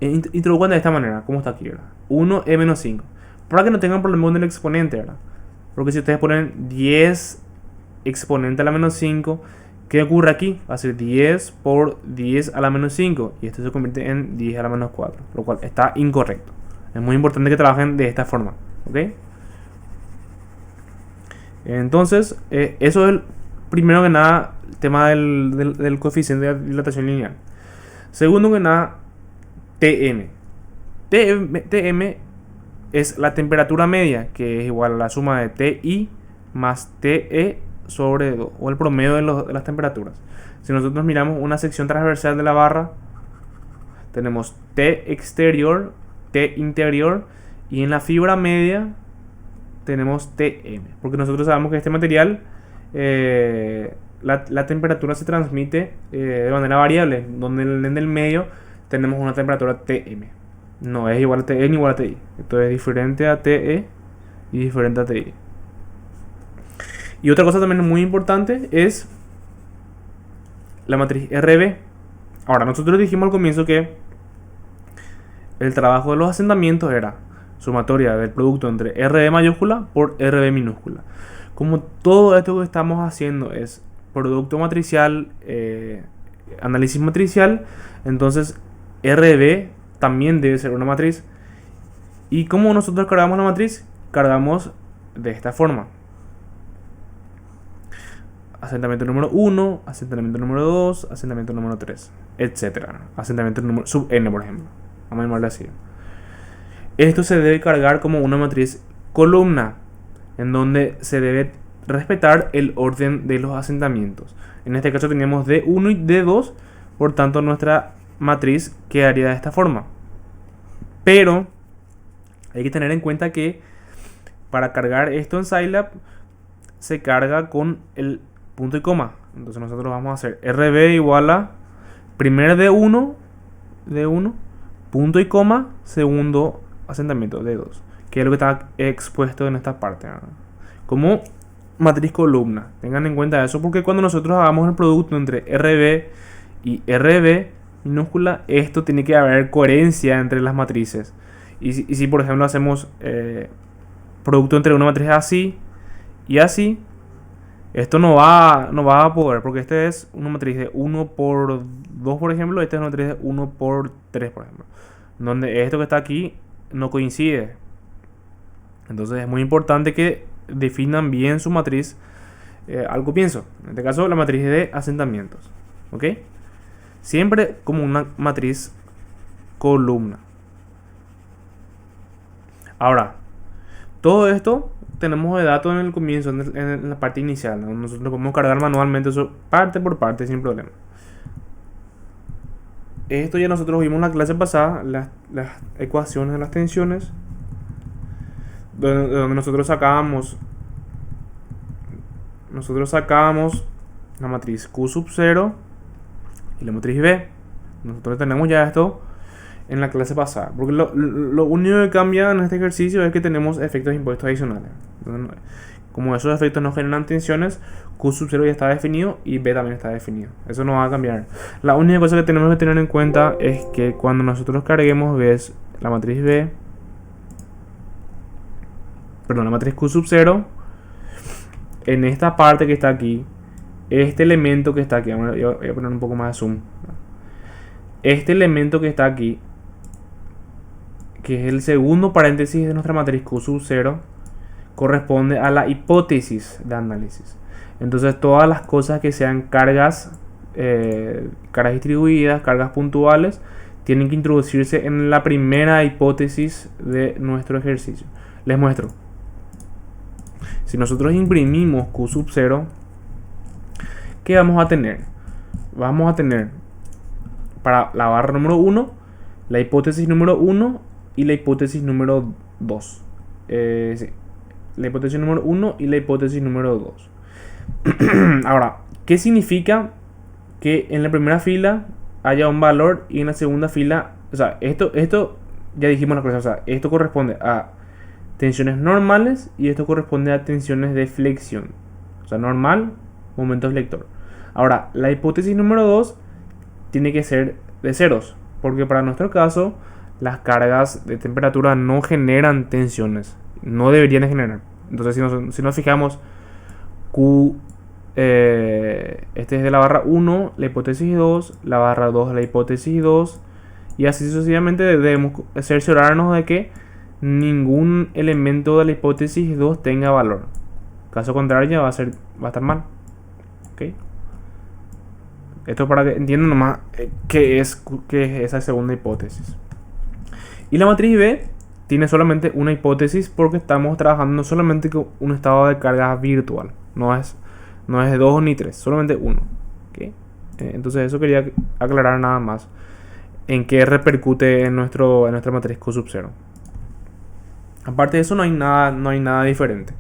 introduzcan de esta manera, como está aquí, ¿verdad? 1 e menos 5. Para que no tengan problema con el exponente, ¿verdad? Porque si ustedes ponen 10 exponente a la menos 5, ¿qué ocurre aquí? Va a ser 10 por 10 a la menos 5. Y esto se convierte en 10 a la menos 4. Lo cual está incorrecto. Es muy importante que trabajen de esta forma. ¿Ok? Entonces, eso es el, primero que nada, el tema del coeficiente de dilatación lineal. Segundo que nada, TM. TM es la temperatura media, que es igual a la suma de TI más TE sobre 2, o el promedio de las temperaturas. Si nosotros miramos una sección transversal de la barra, tenemos T exterior, T interior, y en la fibra media tenemos TM, porque nosotros sabemos que este material, la temperatura se transmite de manera variable, donde en el medio tenemos una temperatura TM. No es igual a TE ni igual a TI. Esto es diferente a TE y diferente a TI. Y otra cosa también muy importante es la matriz RB. Ahora, nosotros dijimos al comienzo que el trabajo de los asentamientos era sumatoria del producto entre RB mayúscula por RB minúscula. Como todo esto que estamos haciendo es producto matricial, análisis matricial, entonces RB también debe ser una matriz. Y como nosotros cargamos la matriz, cargamos de esta forma: asentamiento número 1, asentamiento número 2, asentamiento número 3, etc. Asentamiento número sub n, por ejemplo. Vamos a llamarlo así. Esto se debe cargar como una matriz columna, en donde se debe respetar el orden de los asentamientos. En este caso teníamos D1 y D2, por tanto nuestra matriz quedaría de esta forma. Pero hay que tener en cuenta que para cargar esto en Scilab se carga con el punto y coma. Entonces nosotros vamos a hacer RB igual a primer D1, punto y coma, segundo asentamiento D2, que es lo que está expuesto en esta parte, ¿verdad? Como matriz columna. Tengan en cuenta eso, porque cuando nosotros hagamos el producto entre RB y RB minúscula, esto tiene que haber coherencia entre las matrices. Y si por ejemplo hacemos producto entre una matriz así y así, esto no va a poder, porque este es una matriz de 1 por 2, por ejemplo. Esta es una matriz de 1 por 3, por ejemplo, donde esto que está aquí no coincide. Entonces es muy importante que definan bien su matriz al comienzo. En este caso, la matriz de asentamientos, ¿ok? Siempre como una matriz columna. Ahora, todo esto tenemos de datos en el comienzo, en la parte inicial, ¿no? Nosotros podemos cargar manualmente eso parte por parte sin problema. Esto ya nosotros vimos en la clase pasada, las ecuaciones de las tensiones, donde nosotros sacábamos la matriz Q sub 0 y la matriz B. Nosotros tenemos ya esto en la clase pasada, porque lo único que cambia en este ejercicio es que tenemos efectos impuestos adicionales. Entonces, como esos efectos no generan tensiones, Q sub 0 ya está definido y B también está definido. Eso no va a cambiar. La única cosa que tenemos que tener en cuenta es que cuando nosotros carguemos la matriz B, la matriz Q sub 0, en esta parte que está aquí, este elemento que está aquí, voy a poner un poco más de zoom. Este elemento que está aquí, que es el segundo paréntesis de nuestra matriz Q sub 0, corresponde a la hipótesis de análisis. Entonces todas las cosas que sean cargas distribuidas, cargas puntuales, tienen que introducirse en la primera hipótesis de nuestro ejercicio. Les muestro. Si nosotros imprimimos Q sub 0, ¿qué vamos a tener? Vamos a tener para la barra número 1, la hipótesis número 1 y la hipótesis número 2. Sí. La hipótesis número 1 y la hipótesis número 2. Ahora, ¿qué significa que en la primera fila haya un valor y en la segunda fila? O sea, esto ya dijimos la cosa. O sea, esto corresponde a tensiones normales y esto corresponde a tensiones de flexión. O sea, normal, momento flector. Ahora, la hipótesis número 2 tiene que ser de ceros, porque para nuestro caso las cargas de temperatura no generan tensiones, no deberían generar. Entonces si nos fijamos, Q, este es de la barra 1, la hipótesis 2, la barra 2, la hipótesis 2, y así sucesivamente. Debemos cerciorarnos de que ningún elemento de la hipótesis 2 tenga valor. Caso contrario va a estar mal. ¿Ok? Esto para que entiendan nomás qué es esa segunda hipótesis. Y la matriz B tiene solamente una hipótesis porque estamos trabajando solamente con un estado de carga virtual. No es 2 ni 3, solamente 1. ¿Okay? Entonces eso quería aclarar nada más. En qué repercute en nuestra matriz Q sub 0. Aparte de eso no hay nada diferente.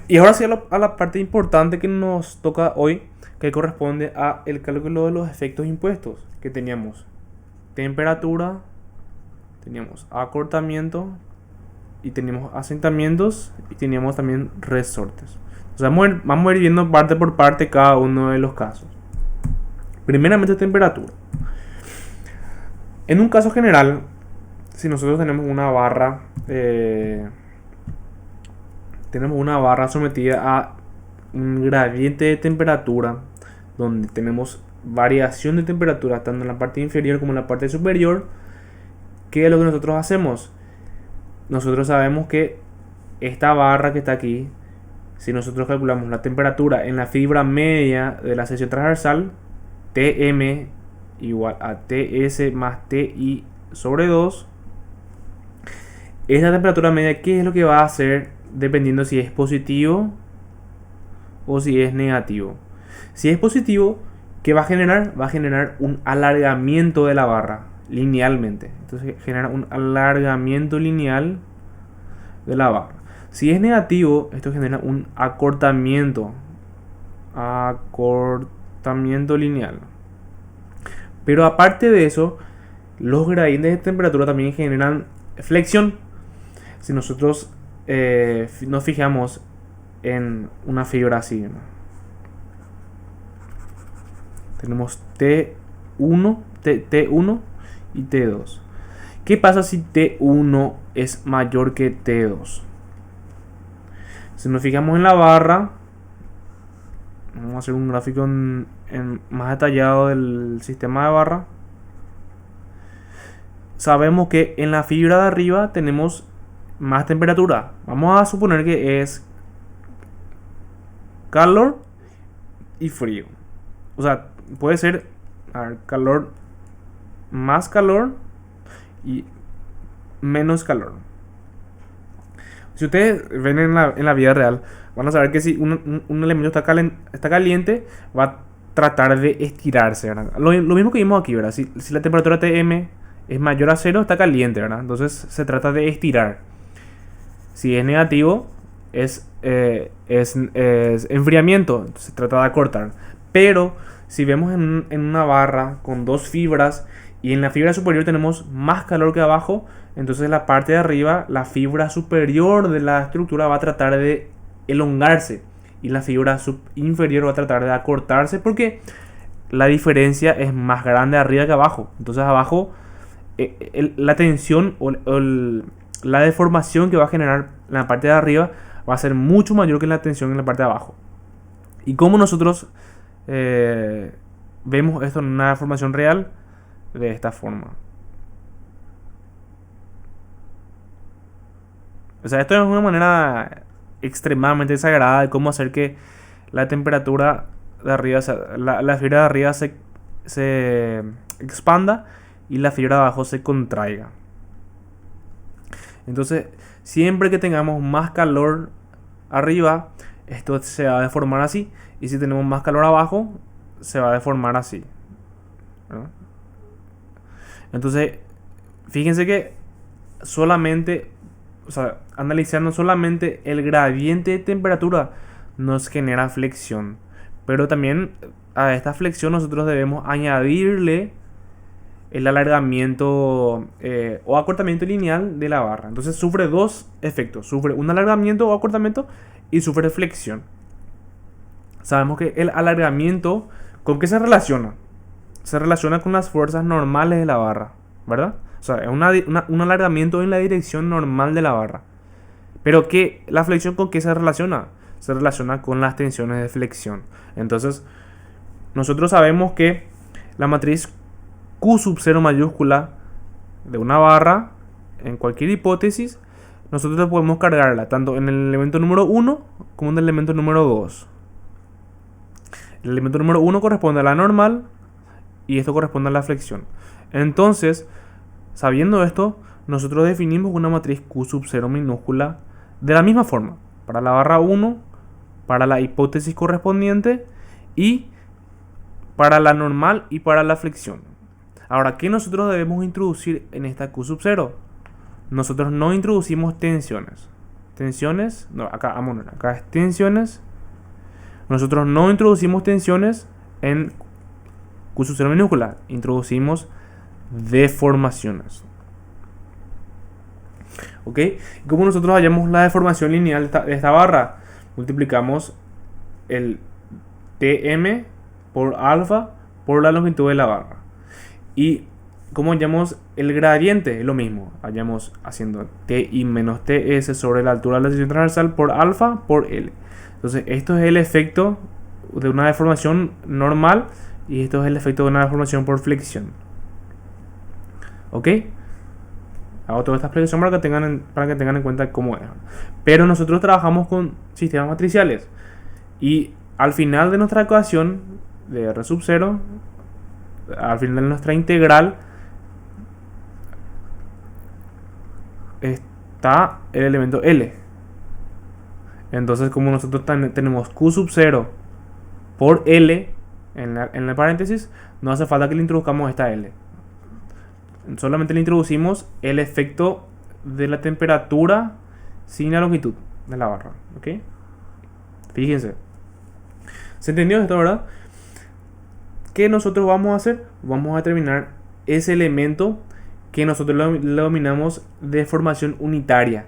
Y ahora sí a la parte importante que nos toca hoy, que corresponde a el cálculo de los efectos impuestos, que teníamos temperatura, teníamos acortamiento y teníamos asentamientos y teníamos también resortes. Entonces vamos a ir viendo parte por parte cada uno de los casos. Primeramente temperatura. En un caso general, si nosotros tenemos una barra sometida a un gradiente de temperatura, donde tenemos variación de temperatura tanto en la parte inferior como en la parte superior, ¿qué es lo que nosotros hacemos? Nosotros sabemos que esta barra que está aquí, si nosotros calculamos la temperatura en la fibra media de la sección transversal, Tm igual a Ts más Ti sobre 2, esta temperatura media, ¿qué es lo que va a hacer dependiendo si es positivo o si es negativo? Si es positivo, ¿qué va a generar? Va a generar un alargamiento de la barra linealmente. Entonces genera un alargamiento lineal de la barra. Si es negativo, esto genera un acortamiento lineal. Pero aparte de eso, los gradientes de temperatura también generan flexión. Si nosotros nos fijamos en una fibra así, ¿no? Tenemos T1 y T2. ¿Qué pasa si T1 es mayor que T2? Si nos fijamos en la barra, vamos a hacer un gráfico más detallado del sistema de barra. Sabemos que en la fibra de arriba tenemos más temperatura. Vamos a suponer que es calor y frío. O sea, puede ser calor, más calor y menos calor. Si ustedes ven en la vida real, van a saber que si un elemento está caliente, va a tratar de estirarse, ¿verdad? Lo mismo que vimos aquí, ¿verdad? Si la temperatura Tm es mayor a 0, está caliente, ¿verdad? Entonces se trata de estirar. Si es negativo, es enfriamiento, se trata de acortar. Pero si vemos en una barra con dos fibras y en la fibra superior tenemos más calor que abajo, entonces la parte de arriba, la fibra superior de la estructura va a tratar de elongarse y la fibra inferior va a tratar de acortarse porque la diferencia es más grande arriba que abajo. Entonces abajo la tensión o la deformación que va a generar en la parte de arriba va a ser mucho mayor que la tensión en la parte de abajo. Y como nosotros vemos esto en una deformación real, de esta forma. O sea, esto es una manera extremadamente exagerada de cómo hacer que la temperatura de arriba, la fibra de arriba se expanda y la fibra de abajo se contraiga. Entonces, siempre que tengamos más calor arriba, esto se va a deformar así. Y si tenemos más calor abajo, se va a deformar así, ¿verdad? Entonces, fíjense que solamente, o sea, analizando solamente el gradiente de temperatura nos genera flexión. Pero también a esta flexión nosotros debemos añadirle el alargamiento o acortamiento lineal de la barra. Entonces sufre dos efectos. Sufre un alargamiento o acortamiento y sufre flexión. Sabemos que el alargamiento, ¿con qué se relaciona? Se relaciona con las fuerzas normales de la barra, ¿verdad? O sea, es un alargamiento en la dirección normal de la barra. Pero ¿la flexión con qué se relaciona? Se relaciona con las tensiones de flexión. Entonces, nosotros sabemos que la matriz Q sub 0 mayúscula de una barra en cualquier hipótesis, nosotros podemos cargarla tanto en el elemento número 1 como en el elemento número 2. El elemento número 1 corresponde a la normal y esto corresponde a la flexión. Entonces, sabiendo esto, nosotros definimos una matriz Q sub 0 minúscula de la misma forma, para la barra 1, para la hipótesis correspondiente y para la normal y para la flexión. Ahora, ¿qué nosotros debemos introducir en esta Q sub 0? Nosotros no introducimos tensiones. Tensiones, no, acá es tensiones. Nosotros no introducimos tensiones en Q sub 0 minúscula. Introducimos deformaciones. ¿Ok? Como nosotros hallamos la deformación lineal de esta barra, multiplicamos el Tm por alfa por la longitud de la barra. Y como hallamos el gradiente, es lo mismo. Hallamos haciendo Ti menos Ts sobre la altura de la sección transversal por alfa por L. Entonces, esto es el efecto de una deformación normal y esto es el efecto de una deformación por flexión. ¿Ok? Hago toda esta explicación para que tengan en cuenta cómo es. Pero nosotros trabajamos con sistemas matriciales. Y al final de nuestra ecuación de R sub 0, al final de nuestra integral, está el elemento L. Entonces, como nosotros tenemos Q sub 0 por L en el paréntesis, no hace falta que le introduzcamos esta L. Solamente le introducimos el efecto de la temperatura sin la longitud de la barra. ¿Ok? Fíjense. ¿Se entendió esto, verdad? ¿Qué nosotros vamos a hacer? Vamos a determinar ese elemento que nosotros lo denominamos deformación unitaria.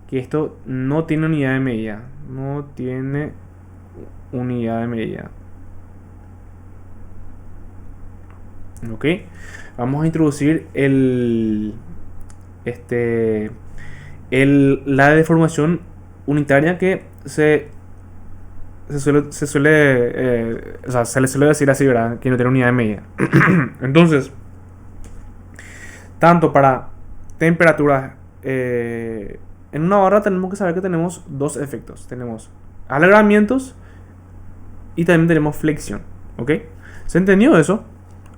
Que esto no tiene unidad de medida. No tiene unidad de medida. ¿Ok? Vamos a introducir la deformación unitaria que se le suele decir así, ¿verdad? Que no tiene unidad de medida. Entonces, tanto para temperaturas en una barra tenemos que saber que tenemos dos efectos. Tenemos alargamientos y también tenemos flexión. ¿Ok? ¿Se entendió eso?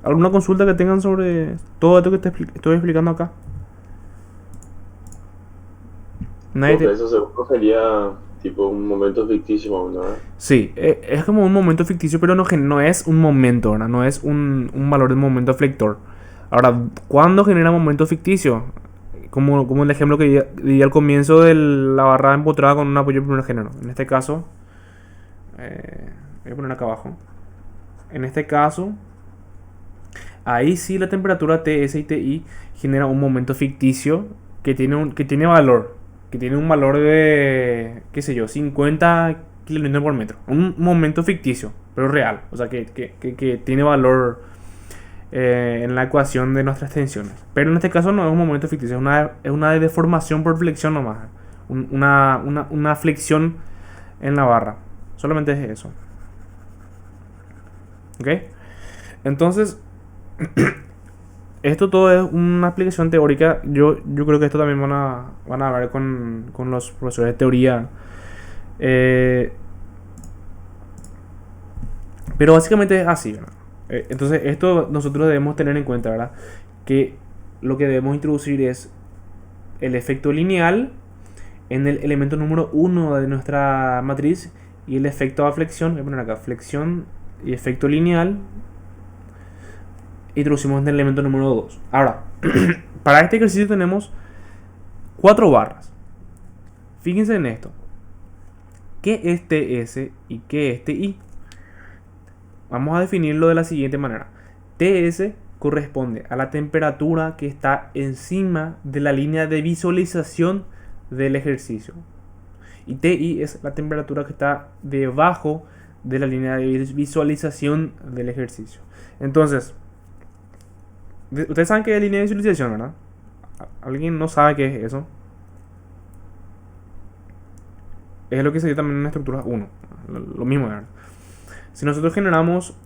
¿Alguna consulta que tengan sobre todo esto que estoy explicando acá? Eso seguro sería tipo un momento ficticio, ¿no? Sí, es como un momento ficticio, pero no es un momento, ¿verdad? No es un valor de momento flector. Ahora, ¿cuándo genera momento ficticio? Como el ejemplo que di al comienzo de la barra empotrada con un apoyo de primer género. En este caso, voy a poner acá abajo. En este caso, ahí sí la temperatura Ts y Ti genera un momento ficticio que tiene valor. Que tiene un valor de, qué sé yo, 50 kN por metro. Un momento ficticio, pero real. O sea, que tiene valor en la ecuación de nuestras tensiones. Pero en este caso no es un momento ficticio, es una deformación por flexión nomás. Una flexión en la barra. Solamente es eso. ¿Ok? Entonces, esto todo es una aplicación teórica. Yo creo que esto también van a ver con los profesores de teoría. Pero básicamente es así, ¿verdad? Entonces esto nosotros debemos tener en cuenta, ¿verdad? Que lo que debemos introducir es el efecto lineal en el elemento número 1 de nuestra matriz y el efecto a flexión. Voy a poner acá flexión y efecto lineal. Introducimos en el elemento número 2. Ahora, para este ejercicio tenemos 4 barras. Fíjense en esto. ¿Qué es Ts y qué es Ti? Vamos a definirlo de la siguiente manera. Ts corresponde a la temperatura que está encima de la línea de visualización del ejercicio. Y Ti es la temperatura que está debajo de la línea de visualización del ejercicio. Entonces, ustedes saben qué es línea de visualización, ¿verdad? ¿Alguien no sabe qué es eso? Es lo que se dio también en la estructura 1. Lo mismo, ¿verdad? Si nosotros generamos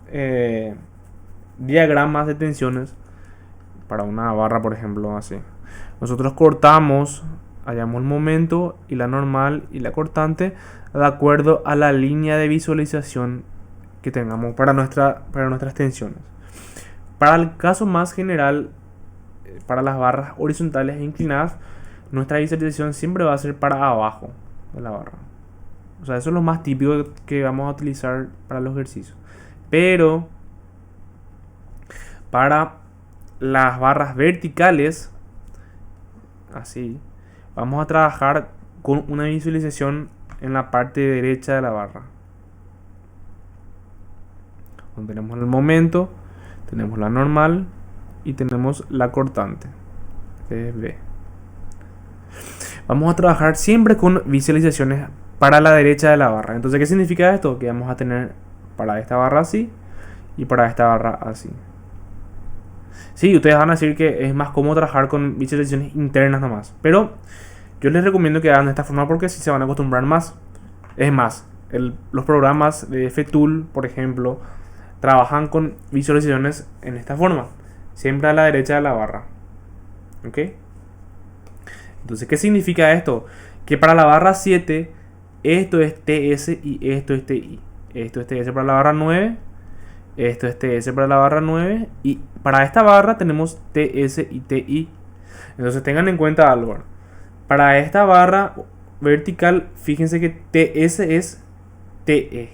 diagramas de tensiones, para una barra, por ejemplo, así. Nosotros cortamos, hallamos el momento y la normal y la cortante de acuerdo a la línea de visualización que tengamos para nuestras tensiones. Para el caso más general, para las barras horizontales e inclinadas, nuestra visualización siempre va a ser para abajo de la barra. O sea, eso es lo más típico que vamos a utilizar para los ejercicios. Pero para las barras verticales, así, vamos a trabajar con una visualización en la parte derecha de la barra. Donde tenemos el momento, tenemos la normal y tenemos la cortante, que es B. Vamos a trabajar siempre con visualizaciones para la derecha de la barra. Entonces, ¿qué significa esto? Que vamos a tener para esta barra así y para esta barra así. Sí, ustedes van a decir que es más cómodo trabajar con visualizaciones internas nomás, pero yo les recomiendo que hagan de esta forma porque así se van a acostumbrar más. Es más, los programas de FTool, por ejemplo, trabajan con visualizaciones en esta forma, siempre a la derecha de la barra. ¿Ok? Entonces, ¿qué significa esto? Que para la barra 7, esto es TS y esto es TI. Esto es TS para la barra 9, esto es TS para la barra 9 y para esta barra tenemos TS y TI. Entonces tengan en cuenta algo. Para esta barra vertical, fíjense que TS es TE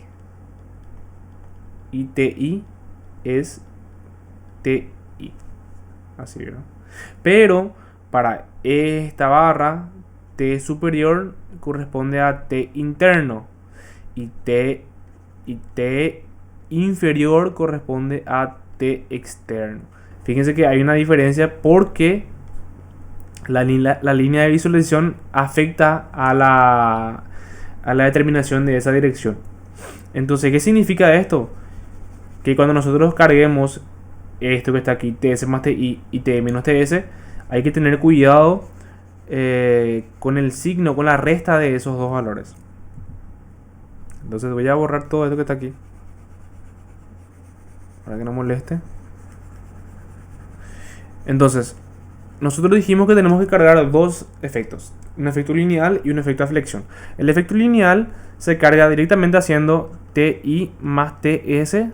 y TI es TI. Así, ¿verdad? Pero para esta barra, T superior corresponde a T interno y T inferior corresponde a T externo. Fíjense que hay una diferencia porque la línea de visualización afecta a la determinación de esa dirección. Entonces, ¿qué significa esto? Que cuando nosotros carguemos esto que está aquí, TS más TI y T menos TS, hay que tener cuidado con el signo, con la resta de esos dos valores. Entonces voy a borrar todo esto que está aquí para que no moleste. Entonces, nosotros dijimos que tenemos que cargar dos efectos, un efecto lineal y un efecto de flexión. El efecto lineal se carga directamente haciendo TI más TS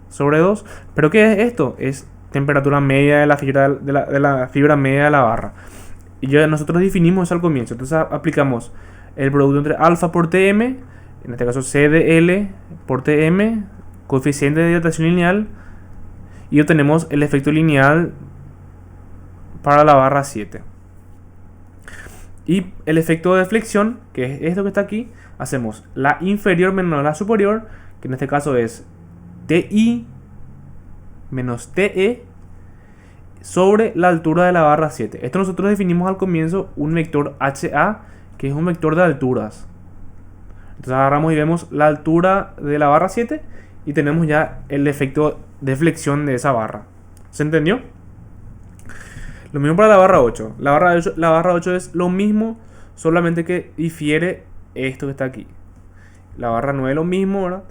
sobre 2. ¿Pero qué es esto? Es temperatura media de la fibra media de la barra. Y nosotros definimos eso al comienzo. Entonces aplicamos el producto entre alfa por Tm, en este caso CdL por Tm, coeficiente de dilatación lineal, y obtenemos el efecto lineal para la barra 7. Y el efecto de flexión, que es esto que está aquí, hacemos la inferior menos la superior, que en este caso es Ti menos Te sobre la altura de la barra 7. Esto nosotros definimos al comienzo un vector HA, que es un vector de alturas. Entonces agarramos y vemos la altura de la barra 7 y tenemos ya el efecto de flexión de esa barra. ¿Se entendió? Lo mismo para la barra 8. La barra 8 es lo mismo, solamente que difiere esto que está aquí. La barra 9 es lo mismo, ¿verdad?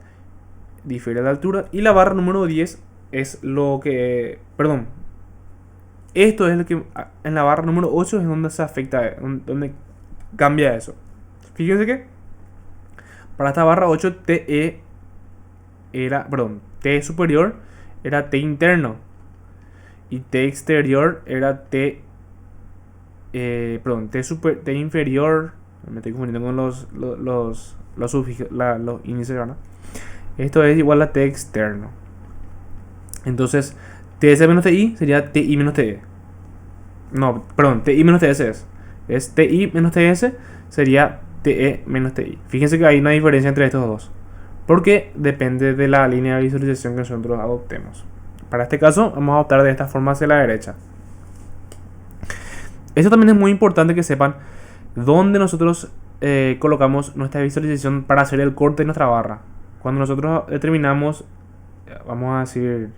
Difiere de altura. Y la barra número 10 es lo que... Perdón. Esto es lo que... En la barra número 8 es donde se afecta, donde cambia eso. Fíjense que para esta barra 8 TE era... Perdón. T superior era T interno. Y T exterior era T... perdón. T inferior... Me estoy confundiendo con los índices, ¿verdad? Esto es igual a T externo. Entonces, TS menos TI sería TI menos TE. No, perdón, TI menos TS es TI menos TS sería TE menos TI. Fíjense que hay una diferencia entre estos dos, porque depende de la línea de visualización que nosotros adoptemos. Para este caso, vamos a optar de esta forma hacia la derecha. Esto también es muy importante que sepan dónde nosotros colocamos nuestra visualización para hacer el corte de nuestra barra. Cuando nosotros determinamos, vamos a decir,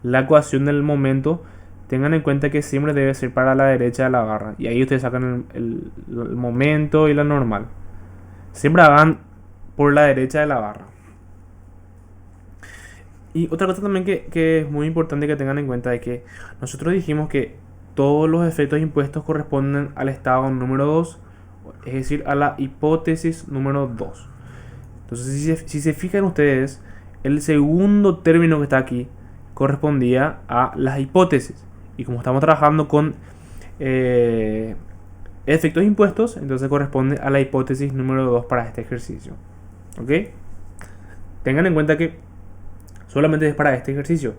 la ecuación del momento, tengan en cuenta que siempre debe ser para la derecha de la barra. Y ahí ustedes sacan el momento y la normal. Siempre hagan por la derecha de la barra. Y otra cosa también que es muy importante que tengan en cuenta es que nosotros dijimos que todos los efectos impuestos corresponden al estado número 2, es decir, a la hipótesis número 2. Entonces, si se fijan ustedes, el segundo término que está aquí correspondía a las hipótesis. Y como estamos trabajando con efectos impuestos, entonces corresponde a la hipótesis número 2 para este ejercicio. ¿Ok? Tengan en cuenta que solamente es para este ejercicio.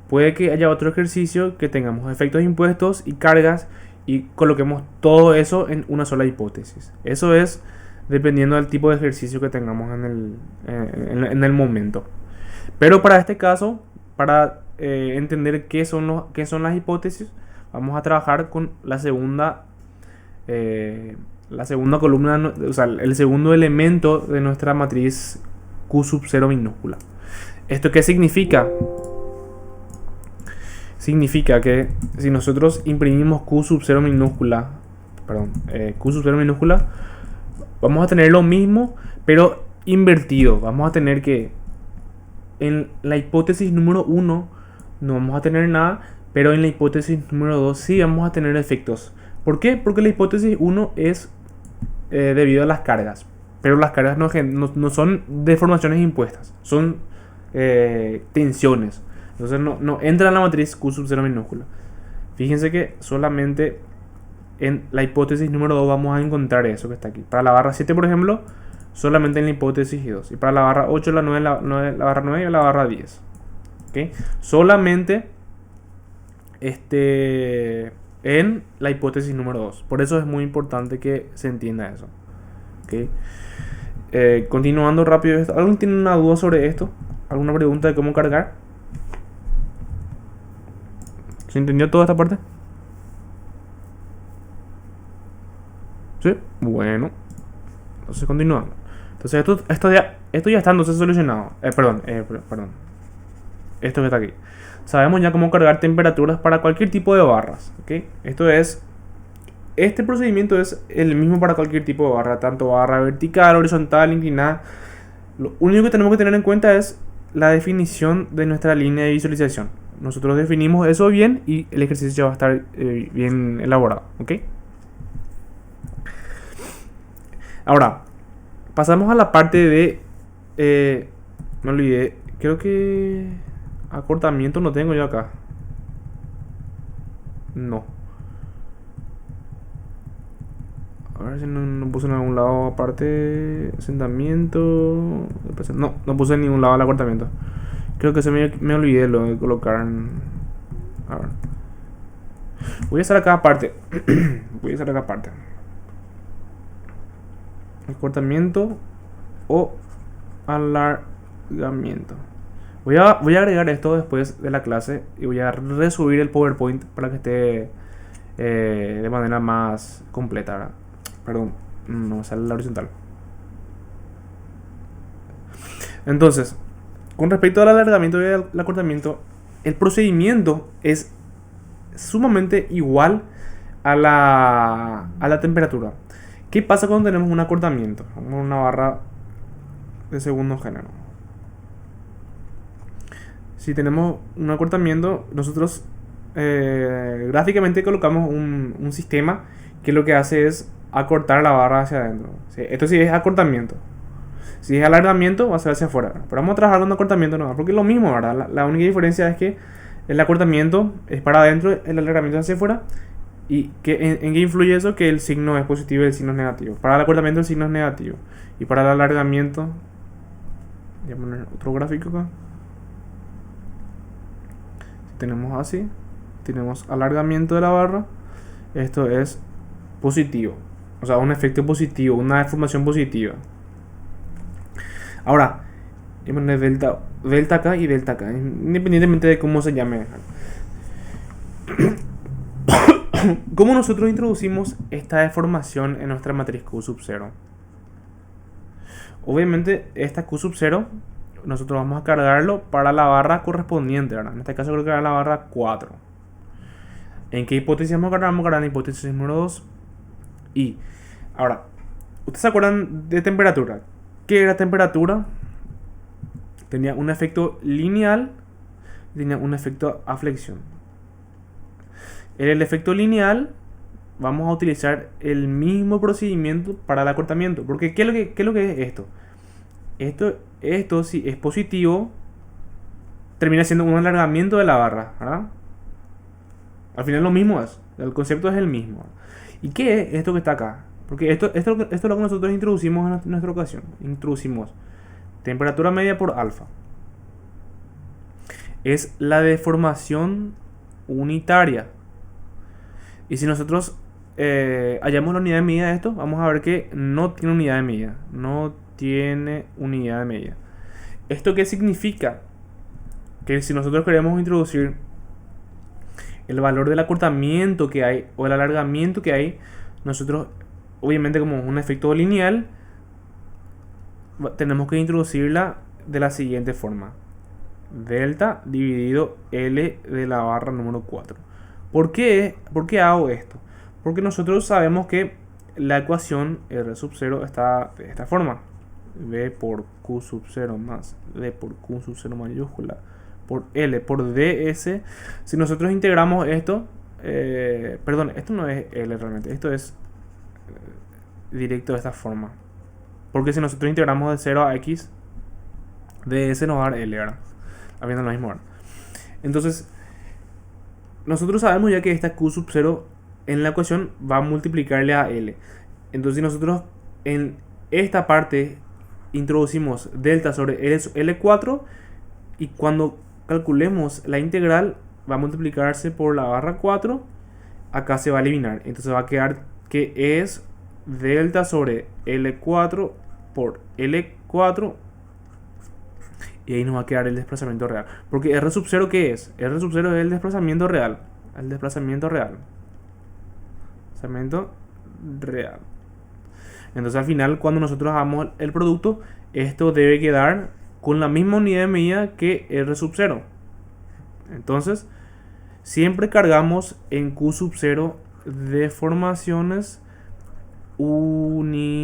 Puede que haya otro ejercicio que tengamos efectos impuestos y cargas y coloquemos todo eso en una sola hipótesis. Eso es dependiendo del tipo de ejercicio que tengamos en el momento. Pero para este caso, para entender qué son las hipótesis, vamos a trabajar con la segunda columna, o sea, el segundo elemento de nuestra matriz Q sub 0 minúscula. ¿Esto qué significa? Significa que si nosotros imprimimos Q sub 0 minúscula, vamos a tener lo mismo, pero invertido. Vamos a tener que en la hipótesis número 1 no vamos a tener nada, pero en la hipótesis número 2 sí vamos a tener efectos. ¿Por qué? Porque la hipótesis 1 es debido a las cargas, pero las cargas no son deformaciones impuestas, son tensiones. Entonces no entra en la matriz Q sub 0 minúscula. Fíjense que solamente en la hipótesis número 2 vamos a encontrar eso que está aquí. Para la barra 7, por ejemplo, solamente en la hipótesis 2. Y para la barra 8, la 9, la barra 9 y la barra 10. ¿Okay? Solamente en la hipótesis número 2. Por eso es muy importante que se entienda eso. ¿Okay? Continuando rápido. ¿Alguien tiene una duda sobre esto? ¿Alguna pregunta de cómo cargar? ¿Se entendió toda esta parte? ¿Sí? Bueno. Entonces continuando. Entonces esto ya está entonces solucionado. Perdón. Esto que está aquí. Sabemos ya cómo cargar temperaturas para cualquier tipo de barras. ¿Okay? Este procedimiento es el mismo para cualquier tipo de barra. Tanto barra vertical, horizontal, inclinada. Lo único que tenemos que tener en cuenta es la definición de nuestra línea de visualización. Nosotros definimos eso bien y el ejercicio ya va a estar bien elaborado. ¿Ok? Ahora, pasamos a la parte de... me olvidé. Creo que... acortamiento no tengo yo acá. No. A ver si no puse en algún lado aparte. Asentamiento. No puse en ningún lado el acortamiento. Creo que me olvidé lo de colocar en... A ver. Voy a hacer acá aparte. Acortamiento o alargamiento. Voy a agregar esto después de la clase y voy a resubir el PowerPoint para que esté de manera más completa. ¿Verdad? Perdón, no sale la horizontal. Entonces, con respecto al alargamiento y al acortamiento, el procedimiento es sumamente igual a la temperatura. ¿Qué pasa cuando tenemos un acortamiento? Una barra de segundo género. Si tenemos un acortamiento, nosotros gráficamente colocamos un sistema que lo que hace es acortar la barra hacia adentro. ¿Sí? Esto sí es acortamiento. Si es alargamiento, va a ser hacia afuera. Pero vamos a trabajar con acortamiento no, porque es lo mismo, ¿verdad? La única diferencia es que el acortamiento es para adentro, el alargamiento es hacia afuera. ¿Y en qué influye eso? Que el signo es positivo y el signo es negativo. Para el acortamiento el signo es negativo. Y para el alargamiento... Voy a poner otro gráfico acá. Si tenemos así, tenemos alargamiento de la barra. Esto es positivo. O sea, un efecto positivo, una deformación positiva. Ahora, voy a poner delta acá y delta acá, independientemente de cómo se llame. ¿Cómo nosotros introducimos esta deformación en nuestra matriz Q sub 0? Obviamente, esta Q sub 0, nosotros vamos a cargarlo para la barra correspondiente, ¿verdad? En este caso creo que era la barra 4. ¿En qué hipótesis vamos a cargar? Vamos a cargar en hipótesis número 2. Y, ahora, ¿ustedes se acuerdan de temperatura? ¿Qué era temperatura? Tenía un efecto lineal y tenía un efecto a flexión. En el efecto lineal vamos a utilizar el mismo procedimiento para el acortamiento. Porque ¿qué es lo que es esto? Esto si es positivo, termina siendo un alargamiento de la barra, ¿verdad? Al final lo mismo es. El concepto es el mismo. ¿Y qué es esto que está acá? Porque esto es lo que nosotros introducimos en nuestra ocasión. Introducimos temperatura media por alfa. Es la deformación unitaria. Y si nosotros hallamos la unidad de medida de esto, vamos a ver que no tiene unidad de medida. No tiene unidad de medida. ¿Esto qué significa? Que si nosotros queremos introducir el valor del acortamiento que hay o el alargamiento que hay, nosotros, obviamente como un efecto lineal, tenemos que introducirla de la siguiente forma: delta dividido L de la barra número 4. ¿Por qué hago esto? Porque nosotros sabemos que la ecuación R sub 0 está de esta forma: V por Q sub 0 más D por Q sub 0 mayúscula por L por ds. Si nosotros integramos esto, perdón, esto no es L realmente, esto es directo de esta forma. Porque si nosotros integramos de 0 a x, ds nos va a dar L, ¿verdad? Habiendo lo mismo, ¿verdad? Entonces, nosotros sabemos ya que esta Q sub 0 en la ecuación va a multiplicarle a L. Entonces, si nosotros en esta parte introducimos delta sobre L4, y cuando calculemos la integral va a multiplicarse por la barra 4, acá se va a eliminar. Entonces va a quedar que es delta sobre L4 por L4, y ahí nos va a quedar el desplazamiento real. Porque R sub 0, ¿qué es? R sub 0 es el desplazamiento real. El desplazamiento real. Desplazamiento real. Entonces al final, cuando nosotros hagamos el producto, esto debe quedar con la misma unidad de medida que R sub 0. Entonces, siempre cargamos en Q sub 0 deformaciones unitarias.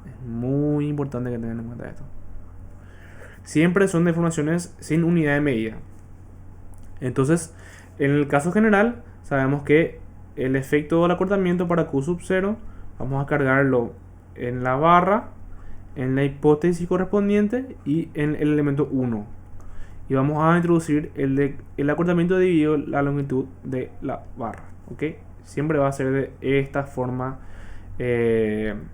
Es muy importante que tengan en cuenta esto. Siempre son deformaciones sin unidad de medida. Entonces, en el caso general, sabemos que el efecto del acortamiento para Q sub 0 vamos a cargarlo en la barra, en la hipótesis correspondiente y en el elemento 1. Y vamos a introducir el acortamiento dividido la longitud de la barra. ¿Ok? Siempre va a ser de esta forma en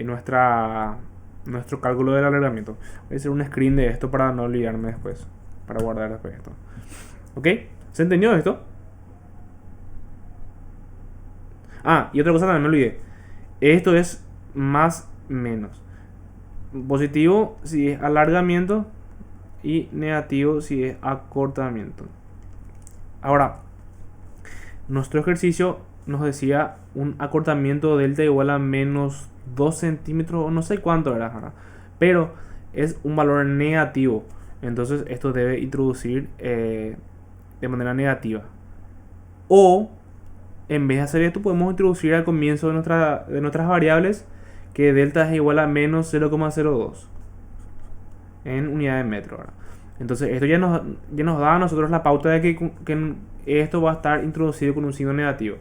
nuestro cálculo del alargamiento. Voy a hacer un screen de esto para no olvidarme después. Para guardar después esto. ¿Ok? ¿Se entendió esto? Ah, y otra cosa también me olvidé. Esto es más menos. Positivo si es alargamiento y negativo si es acortamiento. Ahora, nuestro ejercicio nos decía un acortamiento delta igual a menos 2 centímetros o no sé cuánto era, ¿verdad? Pero es un valor negativo. Entonces esto debe introducir de manera negativa. O en vez de hacer esto, podemos introducir al comienzo de nuestras variables que delta es igual a menos 0,02 en unidad de metro, ¿verdad? Entonces esto ya nos da a nosotros la pauta de que esto va a estar introducido con un signo negativo,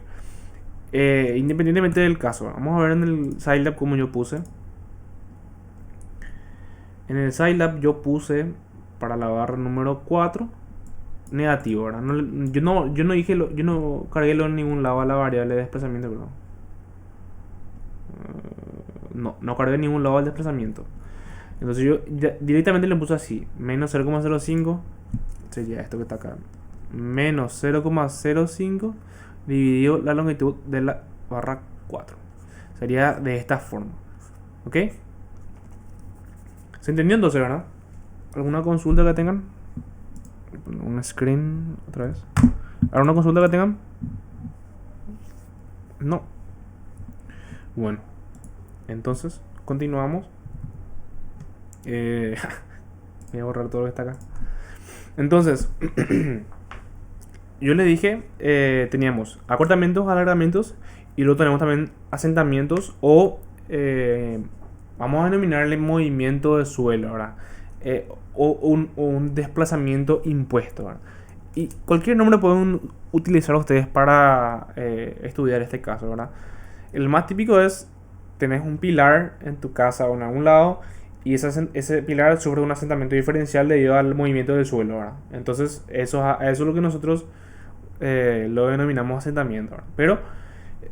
independientemente del caso. Vamos a ver en el Scilab como yo puse. En el Scilab yo puse para la barra número 4 negativo, ¿verdad? Yo no cargué en ningún lado a la variable de desplazamiento, ¿verdad? No cargué en ningún lado al desplazamiento. Entonces yo directamente le puse así: menos 0,05 sería esto que está acá, menos 0,05 dividido la longitud de la barra 4. Sería de esta forma. ¿Ok? ¿Se entendió entonces, verdad? ¿Alguna consulta que tengan? Un screen otra vez. ¿Alguna consulta que tengan? No. Bueno, entonces continuamos. Voy a borrar todo lo que está acá. Entonces, yo les dije, teníamos acortamientos, alargamientos, y luego tenemos también asentamientos o vamos a denominarle movimiento de suelo, ¿verdad? O un desplazamiento impuesto, ¿verdad? Y cualquier nombre pueden utilizar ustedes para estudiar este caso, ¿verdad? El más típico es, tenés un pilar en tu casa o en algún lado y ese pilar sufre un asentamiento diferencial debido al movimiento del suelo, ¿verdad? Entonces eso es lo que nosotros lo denominamos asentamiento, ¿verdad? Pero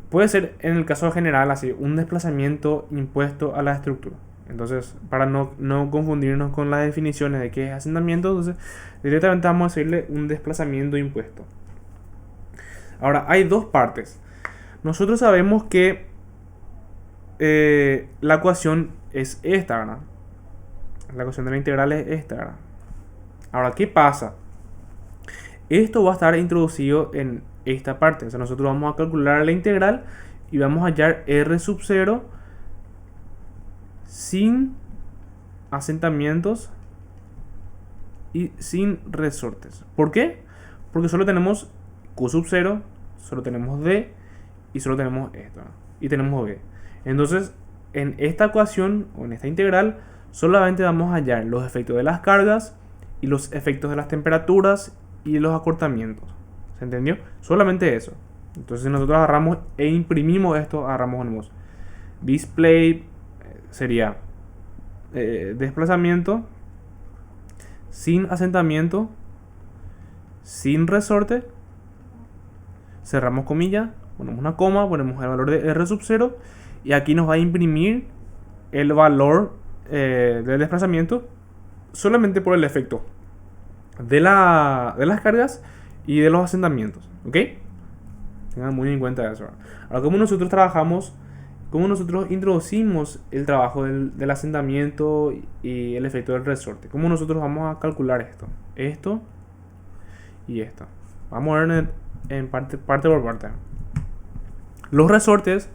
puede ser en el caso general así, un desplazamiento impuesto a la estructura. Entonces, para no confundirnos con las definiciones de qué es asentamiento, entonces directamente vamos a decirle un desplazamiento impuesto. Ahora, hay dos partes. Nosotros sabemos que la ecuación es esta, ¿verdad? La ecuación de la integral es esta, ¿verdad? Ahora, ¿qué pasa? Esto va a estar introducido en esta parte. O sea, nosotros vamos a calcular la integral y vamos a hallar r sub 0 sin asentamientos y sin resortes. ¿Por qué? Porque solo tenemos q sub 0, solo tenemos d y solo tenemos esto, ¿no? Y tenemos b. Entonces, en esta ecuación o en esta integral solamente vamos a hallar los efectos de las cargas y los efectos de las temperaturas y los acortamientos. ¿Se entendió? Solamente eso. Entonces, si nosotros agarramos e imprimimos esto, agarramos display, sería desplazamiento sin asentamiento, sin resorte, cerramos comilla, ponemos una coma, ponemos el valor de r sub 0 y aquí nos va a imprimir el valor del desplazamiento solamente por el efecto de las cargas y de los asentamientos, ¿ok? Tengan muy en cuenta eso. Ahora, ¿cómo nosotros trabajamos? ¿Cómo nosotros introducimos el trabajo del asentamiento y el efecto del resorte? ¿Cómo nosotros vamos a calcular esto? Esto y esto. Vamos a ver en parte por parte. Los resortes,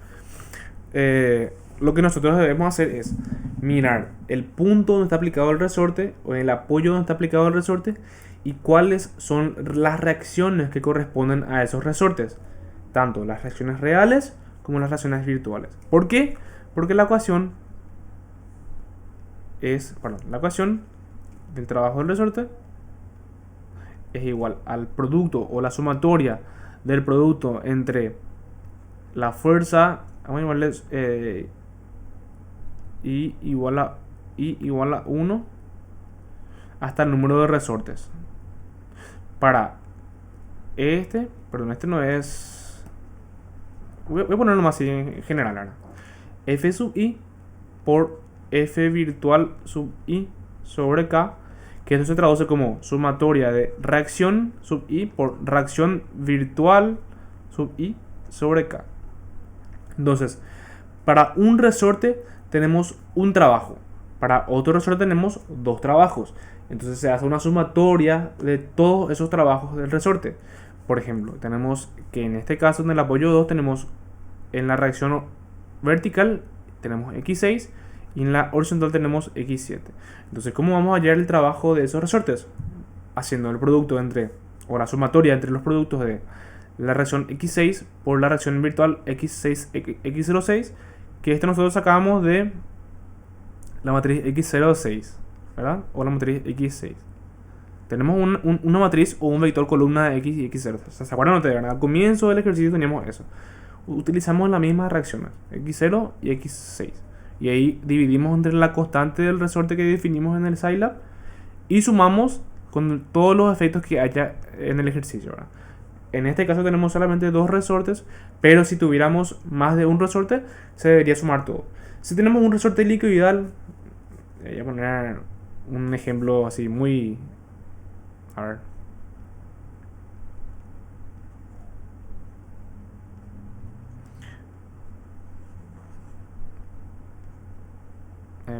lo que nosotros debemos hacer es mirar el punto donde está aplicado el resorte o el apoyo donde está aplicado el resorte y cuáles son las reacciones que corresponden a esos resortes, tanto las reacciones reales como las reacciones virtuales. ¿Por qué? Porque la ecuación del trabajo del resorte es igual al producto o la sumatoria del producto entre la fuerza, vamos a llamarles I igual a 1 hasta el número de resortes. Para este no es, voy a ponerlo más así en general ahora. F sub I por F virtual sub I sobre K, que esto se traduce como sumatoria de reacción sub I por reacción virtual sub I sobre K. Entonces, para un resorte tenemos un trabajo, para otro resorte tenemos dos trabajos. Entonces se hace una sumatoria de todos esos trabajos del resorte. Por ejemplo, tenemos que en este caso en el apoyo 2 tenemos en la reacción vertical tenemos X6 y en la horizontal tenemos X7. Entonces, ¿cómo vamos a hallar el trabajo de esos resortes? Haciendo el producto o la sumatoria entre los productos de la reacción X6 por la reacción virtual X6, X06, que esto nosotros sacamos de la matriz X06, ¿verdad? O la matriz X6. Tenemos una matriz o un vector columna de X y X0. O sea, ¿se acuerdan? ¿Verdad? Al comienzo del ejercicio teníamos eso. Utilizamos las mismas reacciones, X0 y X6. Y ahí dividimos entre la constante del resorte que definimos en el Scilab y sumamos con todos los efectos que haya en el ejercicio, ¿verdad? En este caso tenemos solamente dos resortes, pero si tuviéramos más de un resorte, se debería sumar todo. Si tenemos un resorte helicoidal, voy a poner un ejemplo así muy... A ver.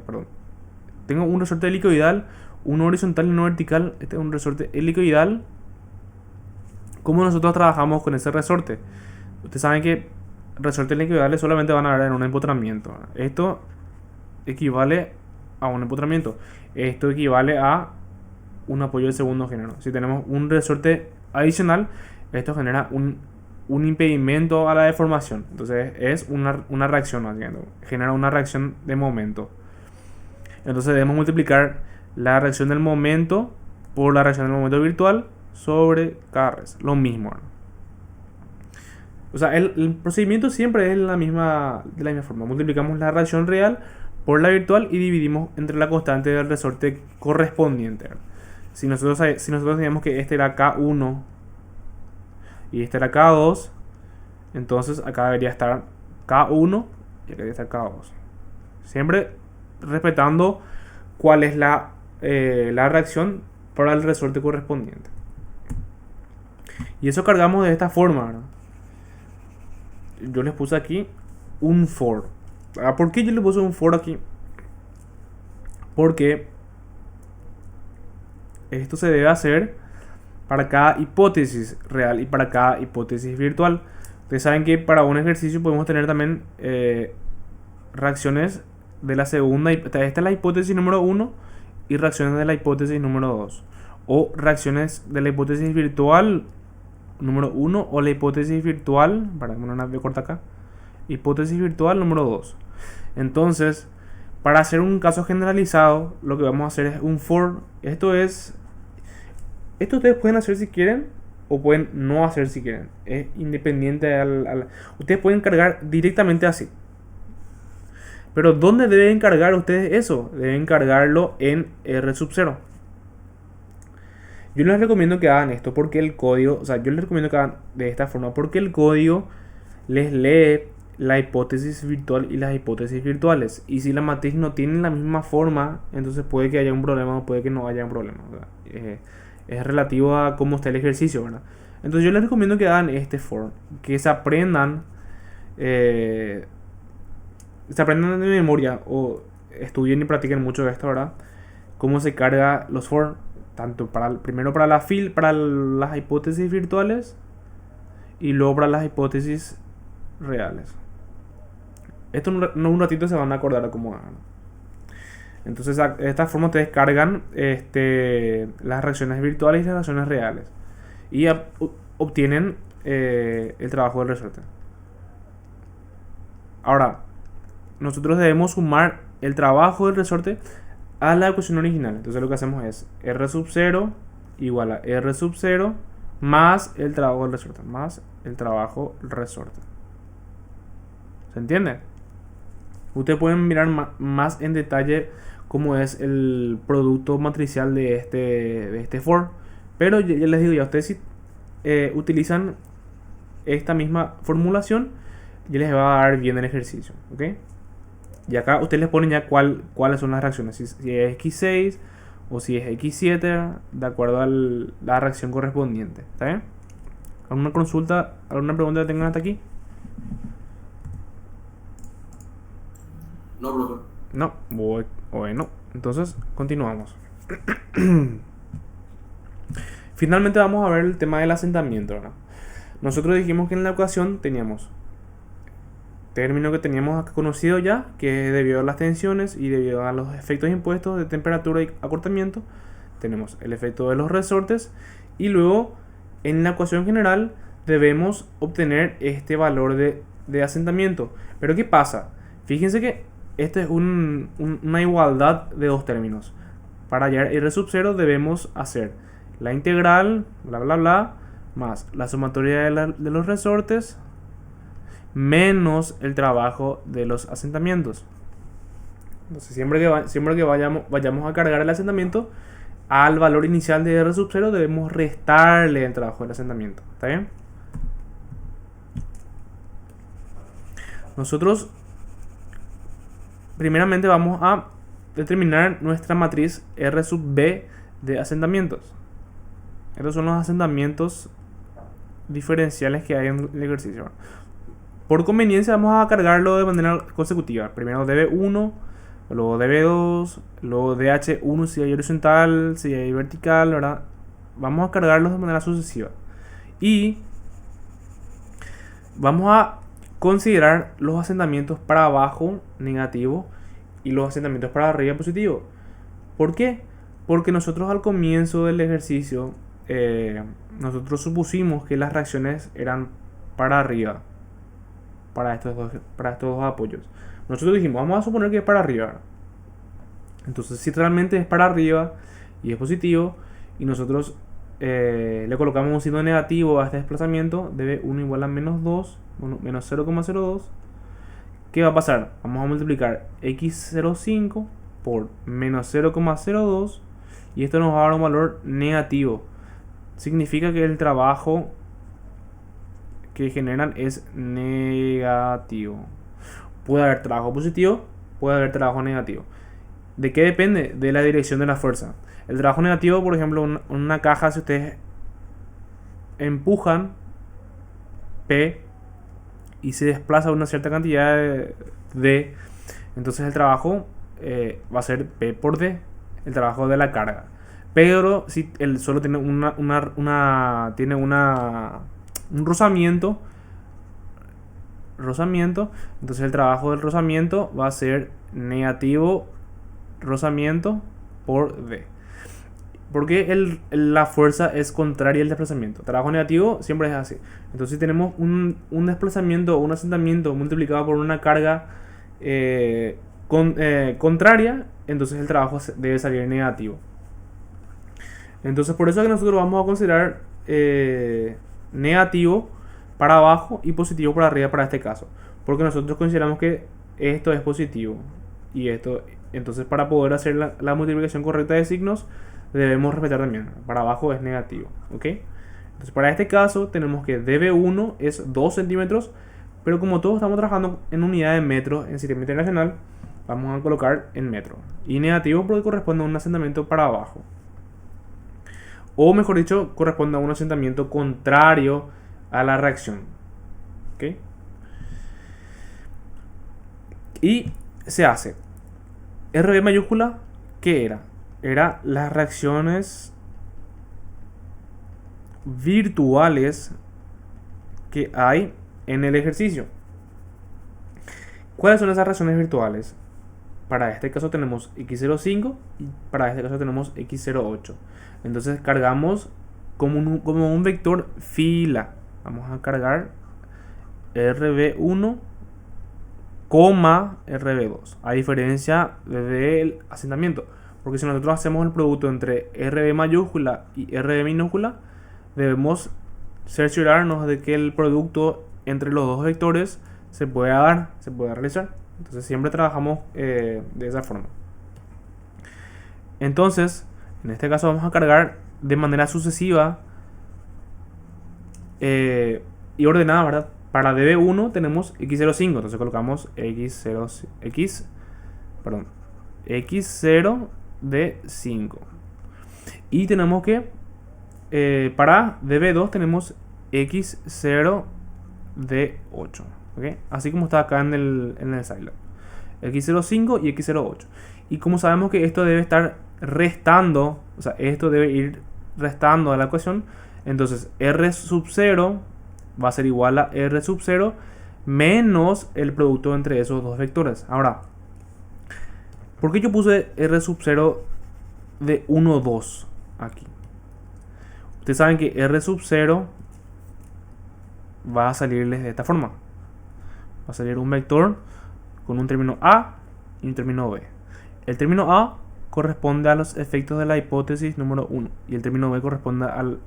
Perdón. Tengo un resorte helicoidal, uno horizontal y uno vertical. Este es un resorte helicoidal. ¿Cómo nosotros trabajamos con ese resorte? Ustedes saben que resortes helicoidales solamente van a haber en un empotramiento. Esto equivale a un empotramiento. Esto equivale a un apoyo de segundo género. Si tenemos un resorte adicional, esto genera un impedimento a la deformación. Entonces es una reacción, genera una reacción de momento. Entonces debemos multiplicar la reacción del momento por la reacción del momento virtual sobre cada res. Lo mismo, ¿no? O sea, el procedimiento siempre es de la misma forma. Multiplicamos la reacción real por la virtual y dividimos entre la constante del resorte correspondiente. Si nosotros teníamos que este era K1 y este era K2, entonces acá debería estar K1 y acá debería estar K2. Siempre respetando cuál es la reacción para el resorte correspondiente. Y eso cargamos de esta forma, ¿verdad? Yo les puse aquí un for. ¿Por qué yo le puse un for aquí? Porque esto se debe hacer para cada hipótesis real y para cada hipótesis virtual. Ustedes saben que para un ejercicio podemos tener también reacciones de la segunda. Esta es la hipótesis número 1 y reacciones de la hipótesis número 2. O reacciones de la hipótesis virtual número 1 o la hipótesis virtual, para que una vez corta acá, hipótesis virtual número 2. Entonces, para hacer un caso generalizado, lo que vamos a hacer es un for. Esto ustedes pueden hacer si quieren o pueden no hacer si quieren. Es independiente ustedes pueden cargar directamente así. Pero ¿dónde deben cargar ustedes eso? Deben cargarlo en R sub 0. Yo les recomiendo que hagan esto porque el código, yo les recomiendo que hagan de esta forma porque el código les lee la hipótesis virtual y las hipótesis virtuales. Y si la matriz no tiene la misma forma, entonces puede que haya un problema o puede que no haya un problema. Es relativo a cómo está el ejercicio, ¿verdad? Entonces yo les recomiendo que hagan este for, que se aprendan de memoria o estudien y practiquen mucho esto, ¿verdad? Cómo se carga los for, tanto primero para las hipótesis virtuales y luego para las hipótesis reales. Esto en un ratito se van a acordar de cómo hagan. Entonces de esta forma ustedes cargan las reacciones virtuales y las reacciones reales y obtienen el trabajo del resorte. Ahora, nosotros debemos sumar el trabajo del resorte a la ecuación original. Entonces lo que hacemos es R sub 0 igual a R sub 0 más el trabajo del resorte, más el trabajo resorte. ¿Se entiende? Ustedes pueden mirar más en detalle cómo es el producto matricial de este for. Pero ya les digo, ya ustedes si utilizan esta misma formulación, ya les va a dar bien el ejercicio, ¿ok? Y acá ustedes les ponen ya cuáles son las reacciones, si es X6 o si es X7, de acuerdo a la reacción correspondiente. ¿Está bien? ¿Alguna consulta, alguna pregunta que tengan hasta aquí? No, profe. No, bueno, entonces continuamos. Finalmente vamos a ver el tema del asentamiento, ¿verdad? Nosotros dijimos que en la ecuación teníamos término que teníamos acá conocido ya, que debido a las tensiones y debido a los efectos impuestos de temperatura y acortamiento, tenemos el efecto de los resortes y luego en la ecuación general debemos obtener este valor de asentamiento. Pero ¿qué pasa? Fíjense que esta es una igualdad de dos términos. Para hallar R sub 0 debemos hacer la integral, bla bla bla, más la sumatoria de los resortes menos el trabajo de los asentamientos. Entonces siempre que vayamos a cargar el asentamiento al valor inicial de R sub 0 debemos restarle el trabajo del asentamiento. ¿Está bien? Nosotros primeramente vamos a determinar nuestra matriz R sub B de asentamientos. Estos son los asentamientos diferenciales que hay en el ejercicio. Por conveniencia vamos a cargarlo de manera consecutiva. Primero dB1, luego dB2, luego DH1 si hay horizontal, si hay vertical, ¿verdad? Vamos a cargarlos de manera sucesiva. Y vamos a considerar los asentamientos para abajo negativo y los asentamientos para arriba positivo. ¿Por qué? Porque nosotros al comienzo del ejercicio nosotros supusimos que las reacciones eran para arriba para estos dos apoyos. Nosotros dijimos, vamos a suponer que es para arriba. Entonces si realmente es para arriba y es positivo y nosotros le colocamos un signo negativo a este desplazamiento, db1 igual a menos 2, bueno, menos 0,02. ¿Qué va a pasar? Vamos a multiplicar x05 por menos 0,02 y esto nos va a dar un valor negativo. Significa que el trabajo que generan es negativo. Puede haber trabajo positivo, puede haber trabajo negativo. ¿De qué depende? De la dirección de la fuerza. El trabajo negativo, por ejemplo, una caja, si ustedes empujan P y se desplaza una cierta cantidad de D, entonces el trabajo va a ser P por D, el trabajo de la carga. Pero si el suelo tiene un rozamiento, entonces el trabajo del rozamiento va a ser negativo rozamiento por D. Porque la fuerza es contraria al desplazamiento. Trabajo negativo siempre es así. Entonces si tenemos un desplazamiento o un asentamiento multiplicado por una carga contraria, entonces el trabajo debe salir negativo. Entonces por eso es que nosotros vamos a considerar negativo para abajo y positivo para arriba para este caso. Porque nosotros consideramos que esto es positivo y esto. Entonces para poder hacer la multiplicación correcta de signos debemos respetar también. Para abajo es negativo. ¿Ok? Entonces para este caso tenemos que db1 es 2 centímetros. Pero como todos estamos trabajando en unidad de metros en sistema internacional, vamos a colocar en metro. Y negativo porque corresponde a un asentamiento para abajo. O mejor dicho, corresponde a un asentamiento contrario a la reacción. ¿Ok? Y se hace RB mayúscula, ¿qué era? Era las reacciones virtuales que hay en el ejercicio. ¿Cuáles son esas reacciones virtuales? Para este caso tenemos x05 y para este caso tenemos x08. Entonces cargamos como un vector fila. Vamos a cargar RB1, RB2, a diferencia del asentamiento. Porque si nosotros hacemos el producto entre RB mayúscula y RB minúscula, debemos cerciorarnos de que el producto entre los dos vectores se pueda realizar. Entonces siempre trabajamos de esa forma. Entonces, en este caso vamos a cargar de manera sucesiva y ordenada, ¿verdad? Para db1 tenemos x05, entonces colocamos x0 de 5. Y tenemos que para db2 tenemos x0 de 8. ¿Okay? Así como está acá en el Scilab. x05 y x08. Y como sabemos que esto debe estar restando, o sea, esto debe ir restando a la ecuación, entonces r sub 0 va a ser igual a r sub 0 menos el producto entre esos dos vectores. Ahora, ¿por qué yo puse r sub 0 de 1, 2 aquí? Ustedes saben que r sub 0 va a salirles de esta forma. Va a salir un vector con un término A y un término B. El término A corresponde a los efectos de la hipótesis número 1 y el término B corresponde al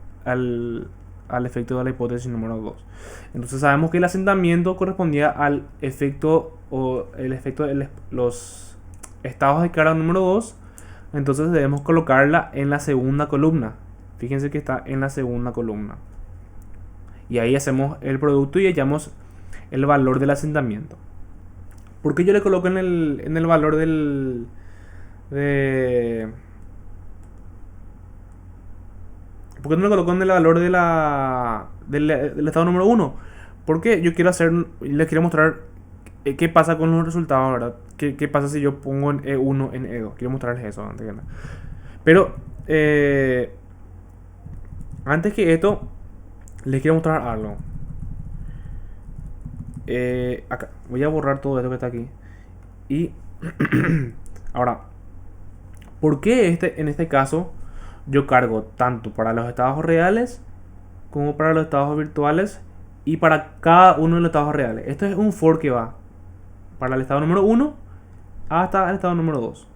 efecto de la hipótesis número 2. Entonces sabemos que el asentamiento correspondía al efecto o el efecto de los estados de carga número 2. Entonces debemos colocarla en la segunda columna. Fíjense que está en la segunda columna. Y ahí hacemos el producto y hallamos el valor del asentamiento. ¿Por qué yo le coloco en el valor del... ¿Por qué no le coloco en el valor del estado número 1? Porque yo quiero les quiero mostrar qué pasa con los resultados, ¿verdad? ¿Qué pasa si yo pongo en E1 en E2? Quiero mostrarles eso antes que nada. Pero antes que esto, les quiero mostrar algo. Acá voy a borrar todo esto que está aquí. Y ahora, ¿por qué en este caso yo cargo tanto para los estados reales como para los estados virtuales y para cada uno de los estados reales? Esto es un for que va para el estado número 1 hasta el estado número 2.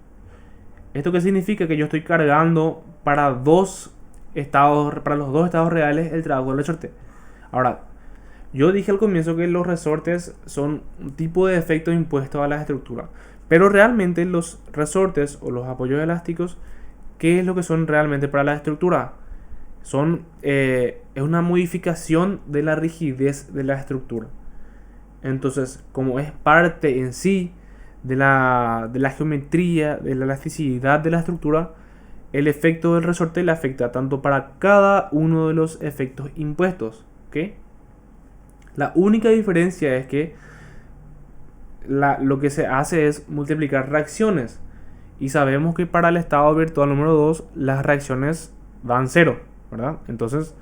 ¿Esto qué significa? Que yo estoy cargando para dos para los dos estados reales el trabajo del resorte. Ahora, yo dije al comienzo que los resortes son un tipo de efecto impuesto a la estructura, pero realmente los resortes o los apoyos elásticos, ¿qué es lo que son realmente para la estructura? Es una modificación de la rigidez de la estructura. Entonces, como es parte en sí de la geometría, de la elasticidad de la estructura, el efecto del resorte le afecta tanto para cada uno de los efectos impuestos. ¿Ok? La única diferencia es que lo que se hace es multiplicar reacciones. Y sabemos que para el estado virtual número 2 las reacciones dan 0, ¿verdad? Entonces,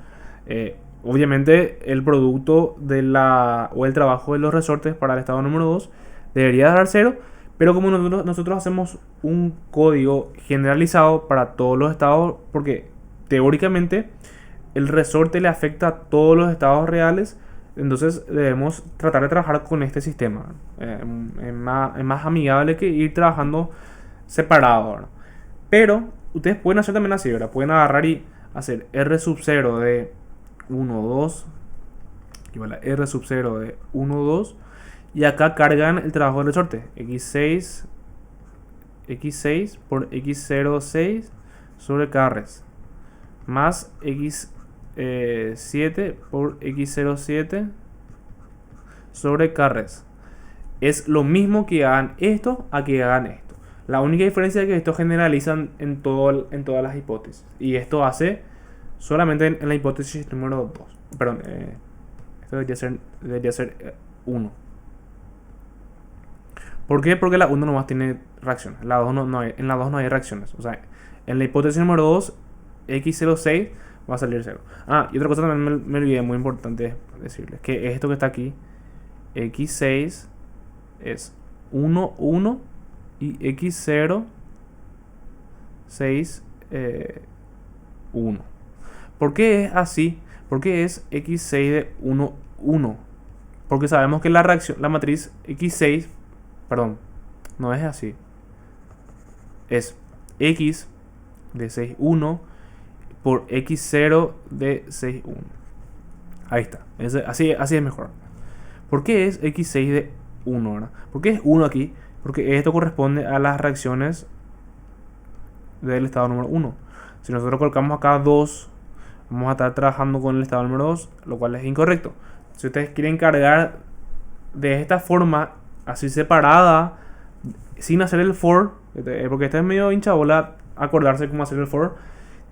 obviamente el producto o el trabajo de los resortes para el estado número 2 debería dar 0, pero como nosotros hacemos un código generalizado para todos los estados, porque teóricamente el resorte le afecta a todos los estados reales, entonces debemos tratar de trabajar con este sistema. Es más amigable que ir trabajando separado, ¿verdad? Pero ustedes pueden hacer también así, ¿verdad? Pueden agarrar y hacer R sub 0 de 1, 2 igual a R sub 0 de 1, 2, y acá cargan el trabajo del resorte x6 por x06 sobre Krs más x7 por x07 sobre Krs. Es lo mismo que hagan esto a que hagan esto. La única diferencia es que esto generalizan en todas las hipótesis. Y esto hace solamente en la hipótesis número 2. Perdón, esto debería ser 1. ¿Por qué? Porque la 1 nomás tiene reacciones. En la 2 no hay reacciones. O sea, en la hipótesis número 2, x06 va a salir 0. Ah, y otra cosa también me olvidé, muy importante decirles, que esto que está aquí, x6 es 1, 1 y x0, 6, 1. ¿Por qué es así? Porque es x6 de 1, 1. Porque sabemos que la matriz x6, perdón, no es así. Es x de 6, 1 por x0 de 6, 1. Ahí está. Así es mejor. ¿Por qué es x6 de 1? ¿Verdad? ¿Por qué es 1 aquí? Porque esto corresponde a las reacciones del estado número 1. Si nosotros colocamos acá 2, vamos a estar trabajando con el estado número 2, lo cual es incorrecto. Si ustedes quieren cargar de esta forma, así separada, sin hacer el for, porque este es medio hinchabola acordarse cómo hacer el for,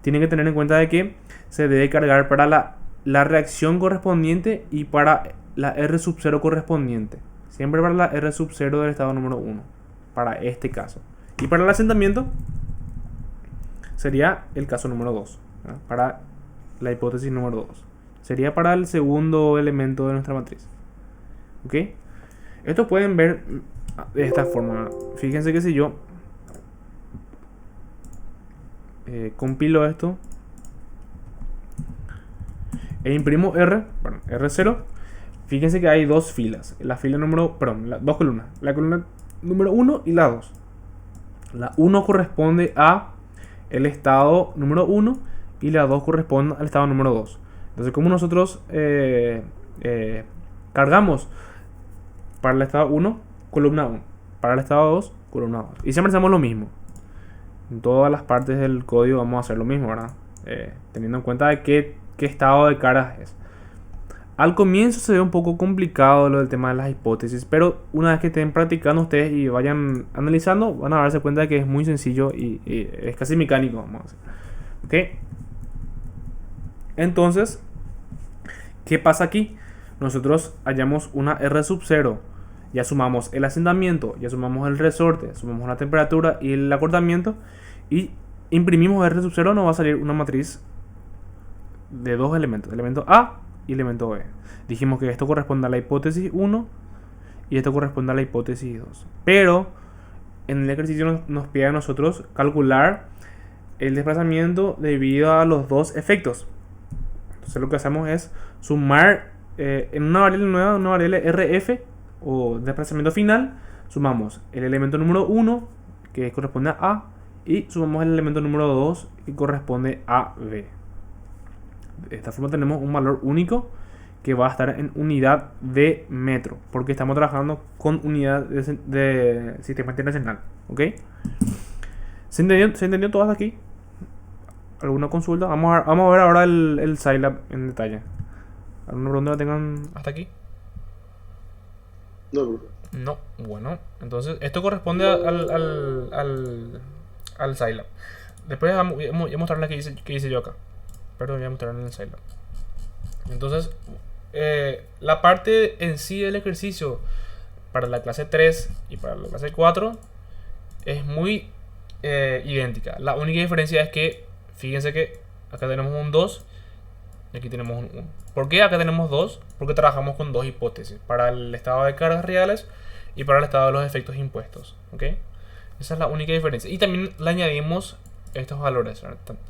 tienen que tener en cuenta de que se debe cargar para la reacción correspondiente y para la R sub 0 correspondiente. Siempre para la R sub 0 del estado número 1, para este caso. Y para el asentamiento sería el caso número 2, ¿no? Para la hipótesis número 2. Sería para el segundo elemento de nuestra matriz. ¿Ok? Esto pueden ver de esta forma. Fíjense que si yo compilo esto e imprimo R0, fíjense que hay dos filas. Dos columnas. La columna número 1 y la 2. La 1 corresponde a el estado número 1 y la 2 corresponde al estado número 2. Entonces, como nosotros cargamos para el estado 1, columna 1. Para el estado 2, columna 2. Y siempre hacemos lo mismo. En todas las partes del código vamos a hacer lo mismo, ¿verdad? Teniendo en cuenta de qué estado de caras es. Al comienzo se ve un poco complicado lo del tema de las hipótesis, pero una vez que estén practicando ustedes y vayan analizando, van a darse cuenta de que es muy sencillo y es casi mecánico, vamos a decir. ¿Ok? Entonces, ¿qué pasa aquí? Nosotros hallamos una R sub 0, ya sumamos el asentamiento, ya sumamos el resorte, sumamos la temperatura y el acortamiento y imprimimos R sub 0, nos va a salir una matriz de dos elementos, elemento A y elemento B. Dijimos que esto corresponde a la hipótesis 1 y esto corresponde a la hipótesis 2. Pero en el ejercicio nos pide a nosotros calcular el desplazamiento debido a los dos efectos. Entonces lo que hacemos es sumar en una variable nueva, una variable RF o desplazamiento final, sumamos el elemento número 1 que corresponde a A y sumamos el elemento número 2 que corresponde a B. De esta forma tenemos un valor único que va a estar en unidad de metro, porque estamos trabajando con unidad de sistema internacional. ¿Ok? ¿Se entendió todo hasta aquí? ¿Alguna consulta? Vamos a ver ahora el Scilab en detalle. ¿Alguna pregunta que tengan hasta aquí? No, bueno, entonces esto corresponde al Scilab. Después voy a mostrarles qué hice yo acá. Pero voy a mostrar en el Scilab. Entonces, la parte en sí del ejercicio para la clase 3 y para la clase 4 es muy idéntica. La única diferencia es que, fíjense que acá tenemos un 2 y aquí tenemos un 1. ¿Por qué acá tenemos 2? Porque trabajamos con dos hipótesis, para el estado de cargas reales y para el estado de los efectos impuestos. ¿Ok? Esa es la única diferencia. Y también le añadimos estos valores.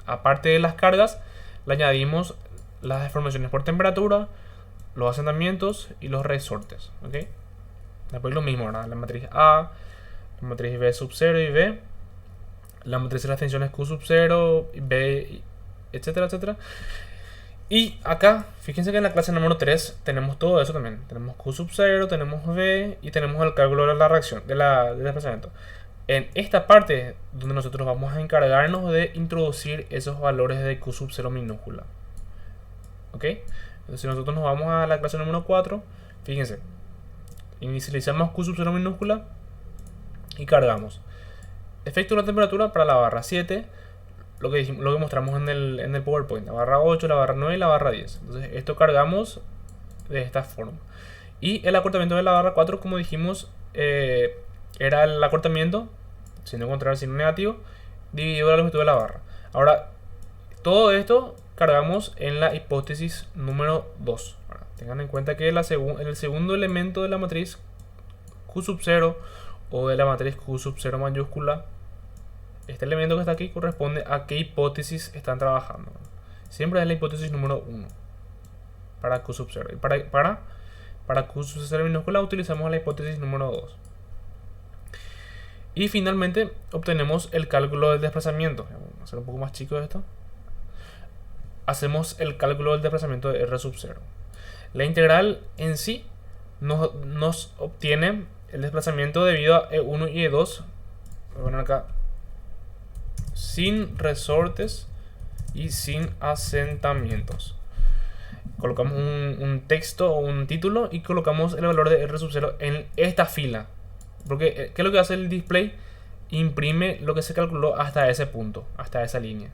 Aparte de las cargas, le añadimos las deformaciones por temperatura, los asentamientos y los resortes. ¿Ok? Después lo mismo, ¿verdad? La matriz A, la matriz B sub 0 y B, la matriz de las tensiones Q sub 0, B, etcétera, etcétera. Y acá, fíjense que en la clase número 3 tenemos todo eso también. Tenemos Q sub 0, tenemos B y tenemos el cálculo de la reacción, del desplazamiento. En esta parte donde nosotros vamos a encargarnos de introducir esos valores de Q sub 0 minúscula. ¿Ok? Entonces si nosotros nos vamos a la clase número 4, fíjense. Inicializamos Q sub 0 minúscula y cargamos. Efecto de la temperatura para la barra 7. Lo que mostramos en el PowerPoint. La barra 8, la barra 9 y la barra 10. Entonces esto cargamos de esta forma. Y el acortamiento de la barra 4, como dijimos, era el acortamiento, signo contrario, signo negativo, dividido la longitud de la barra. Ahora, todo esto cargamos en la hipótesis número 2. Tengan en cuenta que el segundo elemento de la matriz Q sub 0 o de la matriz Q sub 0 mayúscula, este elemento que está aquí corresponde a qué hipótesis están trabajando. Siempre es la hipótesis número 1 para Q sub 0. Y para Q sub 0 minúscula utilizamos la hipótesis número 2. Y finalmente obtenemos el cálculo del desplazamiento. Vamos a hacer un poco más chico esto. Hacemos el cálculo del desplazamiento de R sub 0. La integral en sí nos obtiene el desplazamiento debido a E1 y E2. Voy a poner acá sin resortes y sin asentamientos. Colocamos un texto o un título y colocamos el valor de R sub 0 en esta fila. Porque, ¿qué es lo que hace el display? Imprime lo que se calculó hasta ese punto, hasta esa línea.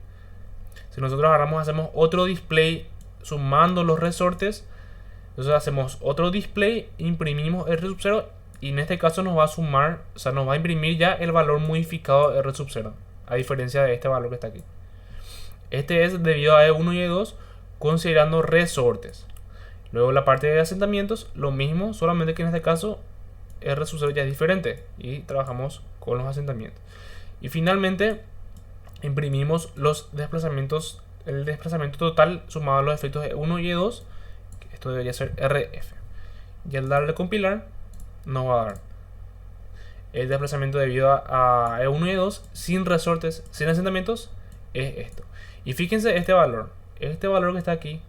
Si nosotros hacemos otro display sumando los resortes, entonces hacemos otro display, imprimimos R sub 0 y en este caso nos va a sumar, o sea, nos va a imprimir ya el valor modificado de R sub 0, a diferencia de este valor que está aquí. Este es debido a E1 y E2, considerando resortes. Luego la parte de asentamientos, lo mismo, solamente que en este caso R sub 0 ya es diferente y trabajamos con los asentamientos. Y finalmente imprimimos los desplazamientos, el desplazamiento total sumado a los efectos de E1 y E2, esto debería ser RF. Y al darle compilar nos va a dar el desplazamiento debido a E1 y E2 sin resortes, sin asentamientos, es esto. Y fíjense este valor que está aquí,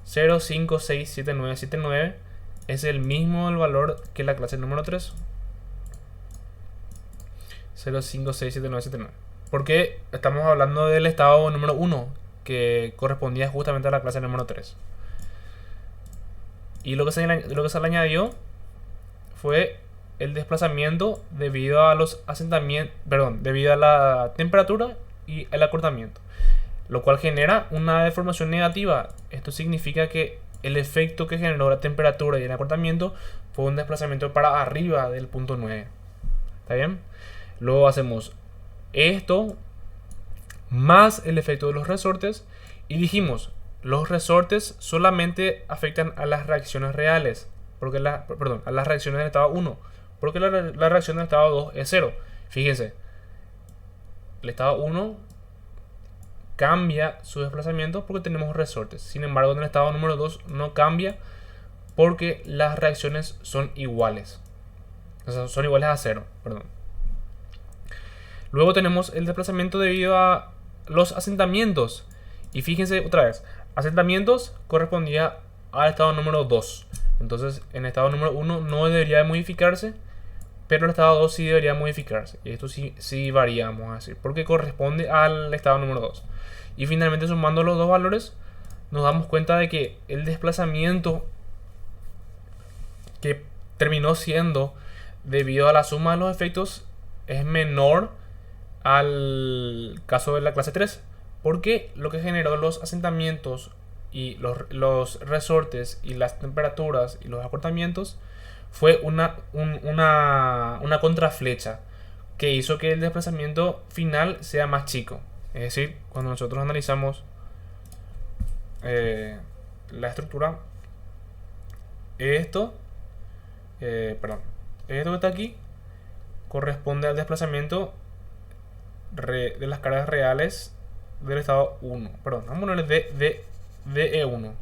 0,567979, es el mismo del valor que la clase número 3, 0,567979. Porque estamos hablando del estado número 1, que correspondía justamente a la clase número 3. Y lo que se le añadió fue el desplazamiento debido a los asentamientos, debido a la temperatura y el acortamiento, lo cual genera una deformación negativa. Esto significa que el efecto que generó la temperatura y el acortamiento fue un desplazamiento para arriba del punto 9. ¿Está bien? Luego hacemos esto más el efecto de los resortes y dijimos, los resortes solamente afectan a las reacciones reales, porque a las reacciones del estado 1, porque la reacción del estado 2 es 0. Fíjense, el estado 1 cambia su desplazamiento porque tenemos resortes. Sin embargo, en el estado número 2 no cambia porque las reacciones son iguales. O sea, son iguales a 0. Luego tenemos el desplazamiento debido a los asentamientos. Y fíjense otra vez, asentamientos correspondía al estado número 2. Entonces, en el estado número 1 no debería de modificarse, pero el estado 2 sí debería modificarse. Y esto sí varía, vamos a decir, porque corresponde al estado número 2. Y finalmente, sumando los dos valores, nos damos cuenta de que el desplazamiento que terminó siendo debido a la suma de los efectos es menor al caso de la clase 3, porque lo que generó los asentamientos y los resortes y las temperaturas y los acortamientos fue una contraflecha que hizo que el desplazamiento final sea más chico. Es decir, cuando nosotros analizamos la estructura, esto que está aquí corresponde al desplazamiento de las cargas reales del estado 1. Perdón, vamos a ponerle de E1.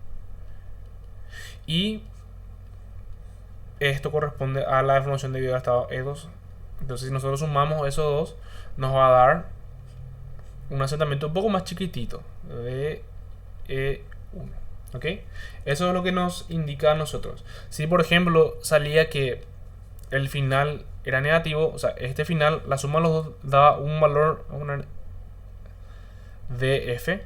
Y esto corresponde a la deformación debido al estado E2. Entonces, si nosotros sumamos esos dos, nos va a dar un asentamiento un poco más chiquitito de E1. ¿Ok? Eso es lo que nos indica a nosotros. Si por ejemplo salía que el final era negativo, o sea, este final, la suma de los dos daba un valor df,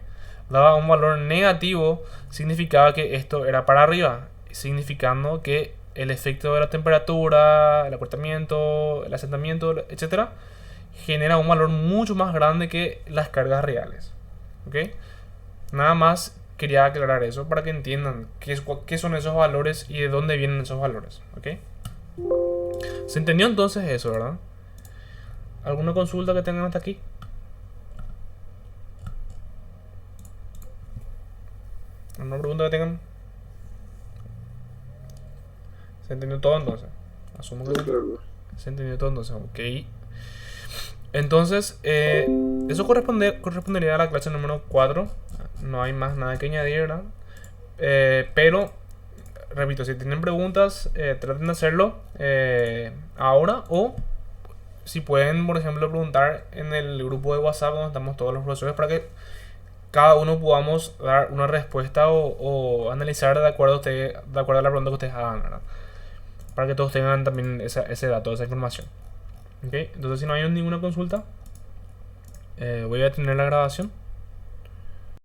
daba un valor negativo, significaba que esto era para arriba, significando que el efecto de la temperatura, el acortamiento, el asentamiento, etcétera, genera un valor mucho más grande que las cargas reales. ¿Ok? Nada más quería aclarar eso para que entiendan qué son esos valores y de dónde vienen esos valores. ¿Ok? ¿Se entendió entonces eso, verdad? ¿Alguna consulta que tengan hasta aquí? ¿Alguna pregunta que tengan? ¿Se entendió todo entonces? Asumo que se entendió todo entonces. Ok. Entonces, eso correspondería a la clase número 4. No hay más nada que añadir, ¿verdad? Pero, repito, si tienen preguntas, traten de hacerlo ahora, o si pueden, por ejemplo, preguntar en el grupo de WhatsApp donde estamos todos los profesores, para que cada uno podamos dar una respuesta o analizar de acuerdo a la pregunta que ustedes hagan, ¿verdad? Para que todos tengan también ese dato, esa información. ¿Ok? Entonces, si no hay ninguna consulta, voy a detener la grabación.